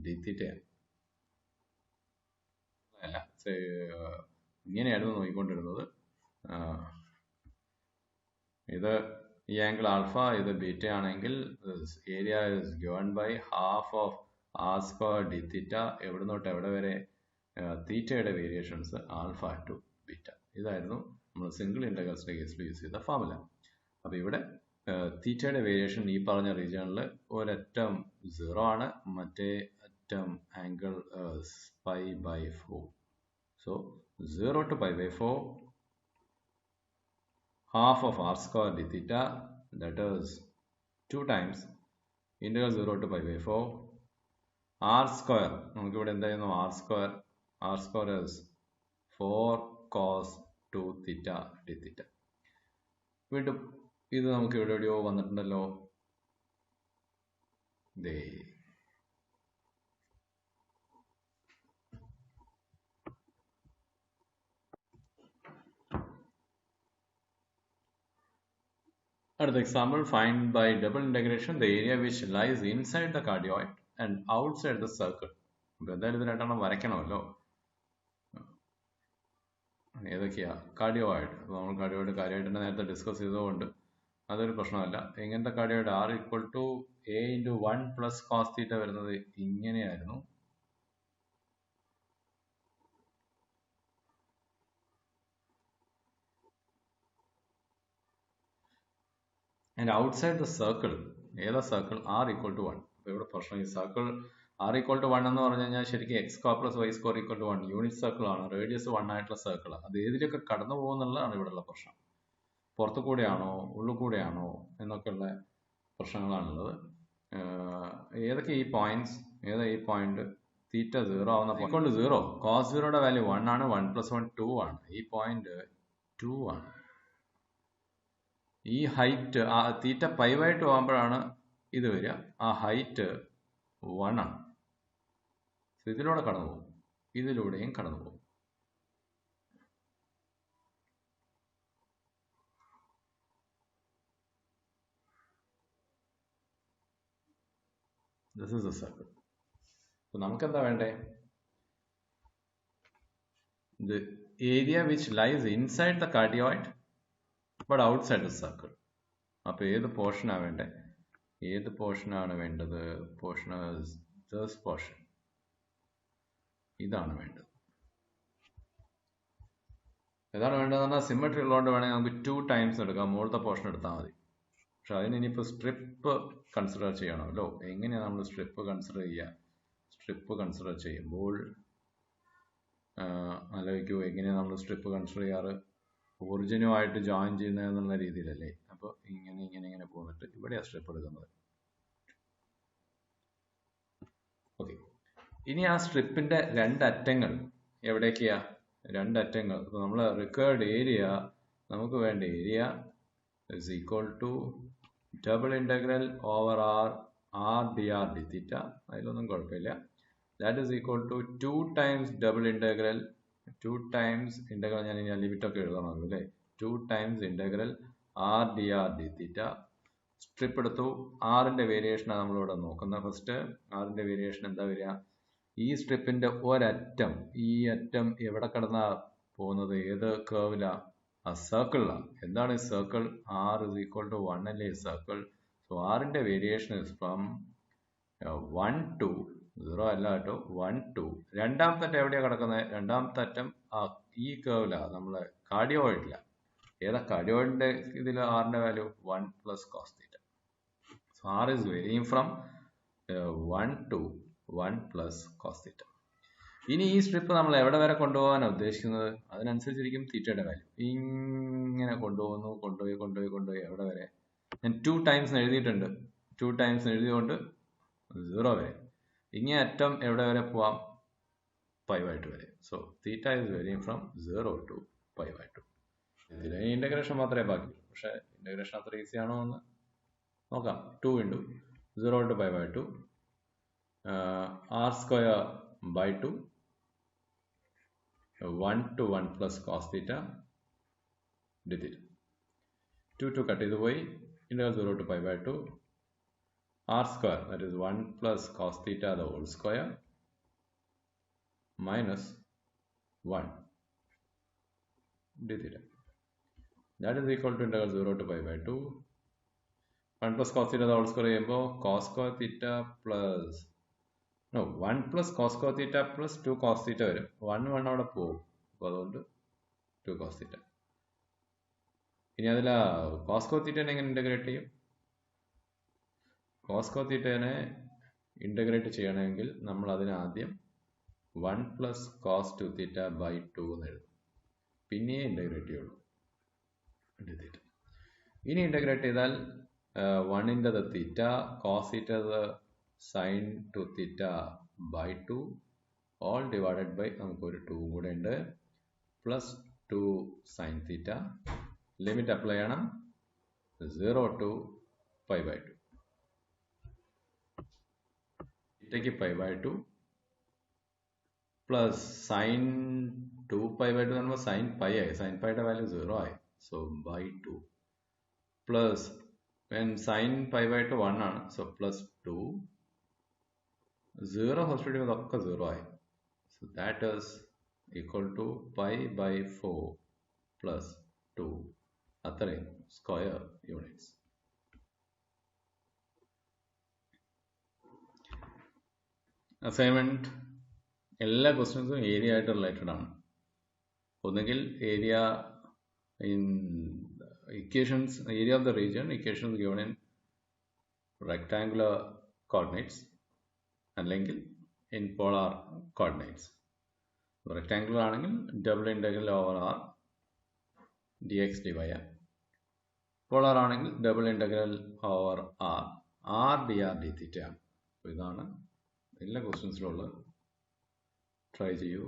d theta അല്ല, ഇങ്ങനെയായിരുന്നു നോക്കിക്കൊണ്ടിരുന്നത്. ഇത് ഈ ആംഗിൾ ആൽഫ, ഇത് ബീറ്റ ആണെങ്കിൽ area is given by half of r square d theta. എവിടെ തൊട്ട് എവിടെ വരെ, തീറ്റയുടെ വേരിയേഷൻസ് ആൽഫ ടു ബീറ്റ. ഇതായിരുന്നു നമ്മൾ സിംഗിൾ ഇൻ്റഗ്രൽസിൻ്റെ കേസിൽ യൂസ് ചെയ്ത ഫോർമുല. അപ്പോൾ ഇവിടെ തീറ്റയുടെ വേരിയേഷൻ ഈ പറഞ്ഞ റീജിയണിൽ ഒരറ്റം 0 ആണ്, മറ്റേ അറ്റം ആംഗിൾ π/4. സോ 0 to π/4, half of r square d theta, that is 2 times integral 0 to π/4 r square. നമുക്കിവിടെ എന്തായിരുന്നു, r square is 4 cos 2 theta d theta. വീണ്ടും ഇത് നമുക്ക് ഇവിടെ എവിടെയോ വന്നിട്ടുണ്ടല്ലോ. അടുത്ത example, find by double integration the area which lies inside the cardioid and outside the circle. അപ്പോൾ എന്തായാലും ഇത് രണ്ടെണ്ണം വരയ്ക്കണമല്ലോ. ഏതൊക്കെയാ, കാർഡിയോയിഡ്. അപ്പോൾ നമ്മൾ കാർഡിയോയിഡ് കാര്യമായിട്ട് തന്നെ നേരത്തെ ഡിസ്കസ് ചെയ്തതുകൊണ്ട് അതൊരു പ്രശ്നമല്ല. എങ്ങനത്തെ cardioid, r equal to a into 1 plus cos theta വരുന്നത് ഇങ്ങനെയായിരുന്നു. ആൻഡ് ഔട്ട്സൈഡ് ദ സർക്കിൾ, ഏതാ സർക്കിൾ, ആർ ഈക്വൽ ടു 1. അപ്പോൾ ഇവിടെ പ്രശ്നം, ഈ സർക്കിൾ ആർ ഈക്വൽ ടു 1 എന്ന് പറഞ്ഞു കഴിഞ്ഞാൽ ശരിക്കും x square plus y square equal to 1 unit സർക്കിളാണ്, റേഡിയസ് 1 ആയിട്ടുള്ള സർക്കിളാണ്. അത് ഏതിലൊക്കെ കടന്നു പോകുന്നുള്ളതാണ് ഇവിടെയുള്ള പ്രശ്നം. പുറത്തു കൂടെയാണോ ഉള്ളിൽ കൂടെയാണോ എന്നൊക്കെയുള്ള പ്രശ്നങ്ങളാണുള്ളത്. ഏതൊക്കെ ഈ പോയിന്റ്സ്, ഏതാ ഈ പോയിന്റ്, തീറ്റ 0 ആവുന്ന പോയിന്റ് 0, കോസ് 0യുടെ വാല്യൂ 1 ആണ്, 1 + 1 2 ആണ്. ഈ പോയിന്റ് 2 ആണ്. ഈ ഹൈറ്റ് തീറ്റ π/2 ആകുമ്പോഴാണ് ഇത് വരിക. ആ ഹൈറ്റ് 1 ആണ്. ഇതിലൂടെ കടന്നു പോകും, ഇതിലൂടെയും കടന്നു പോകും. This is a circle. അപ്പോൾ നമുക്കെന്താ വേണ്ടേ, the area which lies inside the cardioid but outside the circle. അപ്പോൾ ഏത് പോർഷനാണ് വേണ്ടത്, ഏത് പോർഷനാണ് വേണ്ടത്, പോർഷൻ ദിസ് പോർഷൻ, ഇതാണ് വേണ്ടത്. ഏതാണ് വേണ്ടതെന്ന് പറഞ്ഞാൽ സിമെട്രി ഉള്ളതുകൊണ്ട് വേണമെങ്കിൽ നമുക്ക് 2 ടൈംസ് എടുക്കാം, മുകളിലത്തെ പോർഷൻ എടുത്താൽ മതി. പക്ഷെ അതിന് ഇനിയിപ്പോൾ സ്ട്രിപ്പ് കൺസിഡർ ചെയ്യണമല്ലോ. എങ്ങനെയാണ് നമ്മൾ സ്ട്രിപ്പ് കൺസിഡർ ചെയ്യുക, സ്ട്രിപ്പ് കൺസിഡർ ചെയ്യുമ്പോൾ ആലോചിക്കൂ, എങ്ങനെയാണ് നമ്മൾ സ്ട്രിപ്പ് കൺസിഡർ ചെയ്യാറ്, ഒറിജിനുമായിട്ട് ജോയിൻ ചെയ്യുന്നതെന്നുള്ള രീതിയിലല്ലേ. അപ്പോൾ ഇങ്ങനെ ഇങ്ങനെ ഇങ്ങനെ പോന്നിട്ട് ഇവിടെയാണ് സ്ട്രിപ്പ് എടുക്കുന്നത്. ഓക്കെ, ഇനി ആ സ്ട്രിപ്പിന്റെ 2 അറ്റങ്ങൾ എവിടേക്കാ, 2 അറ്റങ്ങൾ. അപ്പോൾ നമ്മൾ റിക്വയർഡ് ഏരിയ, നമുക്ക് വേണ്ട area is equal to double integral over r dr d theta. അതിലൊന്നും കുഴപ്പമില്ല. That is equal to 2 times double integral, 2 times integral, ഞാൻ ഇനി ലിമിറ്റൊക്കെ എഴുതണമല്ലോ അല്ലേ, 2 times integral r dr d theta. Strip എടുത്തു, ആറിൻ്റെ വേരിയേഷനാണ് നമ്മളിവിടെ നോക്കുന്നത്. ഫസ്റ്റ് ആറിൻ്റെ വേരിയേഷൻ എന്താ വരിക, ഈ സ്ട്രിപ്പിൻ്റെ ഒരറ്റം, ഈ അറ്റം എവിടെ കിടന്നാ പോകുന്നത്, ഏത് കേർവിലാണ്, ആ സർക്കിളിലാണ്. എന്താണ് ഈ circle, r is equal to 1 അല്ലേ സർക്കിൾ. സോ ആറിൻ്റെ വേരിയേഷൻ ഇസ് ഫ്രം 1 to 0 അല്ല കേട്ടോ, 1 to, രണ്ടാമത്തെ അറ്റം എവിടെയാണ് കിടക്കുന്നത്, രണ്ടാമത്തെ അറ്റം ഈ കേർവിലാണ്, നമ്മളെ കാർഡിയോയിഡില്ല. ഏതാ കാർഡിയോയിഡിൻ്റെ ഇതിൽ ആറിൻ്റെ value 1 plus cos theta. So r is varying from 1 to 1 plus cos theta. ഇനി ഈ സ്ട്രിപ്പ് നമ്മൾ എവിടെ വരെ കൊണ്ടുപോകാനാണ് ഉദ്ദേശിക്കുന്നത്, അതിനനുസരിച്ചിരിക്കും തീറ്റയുടെ വാല്യൂ. ഇങ്ങനെ കൊണ്ടുപോകുന്നു, കൊണ്ടുപോയി എവിടെ വരെ, ഞാൻ 2 ടൈംസ് എഴുതിയിട്ടുണ്ട്, 2 ടൈംസ് എഴുതിയോണ്ട് 0 വരെ. ഇങ്ങനെ അറ്റം എവിടെ വരെ പോവാം, π/2 വരെ. So theta is varying from 0 to π/2. ഇതിന് ഇൻ്റഗ്രേഷൻ മാത്രമേ ബാക്കിയുള്ളൂ. പക്ഷേ ഇൻ്റഗ്രേഷൻ അത്ര ഈസി ആണോ എന്ന് നോക്കാം. 2 into 0 to pi by 2 r square by 2 1 to 1 plus cos theta d theta. 2 to cut away, integral 0 to pi by 2 r square, that is 1 plus cos theta the whole square minus 1 d theta. That is equal to integral 0 to pi by 2 1 plus cos theta the whole square ചെയ്യുമ്പോൾ cos square theta plus 1 plus cos square theta plus 2 cos theta വരും. 1 അവിടെ പോകും, അപ്പോൾ അതുകൊണ്ട് 2 cos theta. ഇനി അതിൽ cos square theta എങ്ങനെ integrate ചെയ്യും? cos square theta ഇൻ്റഗ്രേറ്റ് ചെയ്യണമെങ്കിൽ നമ്മൾ അതിന് ആദ്യം 1 plus cos 2 theta by 2 എന്ന് എഴുതും. പിന്നെയേ ഇൻ്റഗ്രേറ്റ് ചെയ്യുള്ളൂ. ഇനി ഇൻ്റഗ്രേറ്റ് ചെയ്താൽ 1 into the theta, cos theta the sin 2 theta by 2 all divided by നമുക്കൊരു 2 കൂടെ ഉണ്ട് plus 2 sin theta. Limit apply ചെയ്യണം 0 to pi by 2. theta pi by 2 plus sin 2 pi by 2 എന്ന് പറയുമ്പോൾ sin pi ആയി, sin pi യുടെ value 0 ആയി, so by 2 plus when sin pi by 2 1 ആണ്, so plus 2 0 ഹോസ്പിറ്റൽ ഇതൊക്കെ 0 ആയി, so that is equal to pi by 4 plus 2 അത്രയും square units. Assignment എല്ലാ ക്വസ്റ്റ്യൻസും ഏരിയ ആയിട്ട് റിലേറ്റഡ് ആണ്. ഒന്നുകിൽ area in equations, area of the region, equations given in rectangular coordinates അല്ലെങ്കിൽ in polar coordinates. rectangular ആണെങ്കിൽ double integral over r dx dy, polar ആണെങ്കിൽ double integral over r dr d theta. ഇതാണ് എല്ലാ ക്വസ്റ്റ്യൻസിലുള്ള. Try ചെയ്യൂ.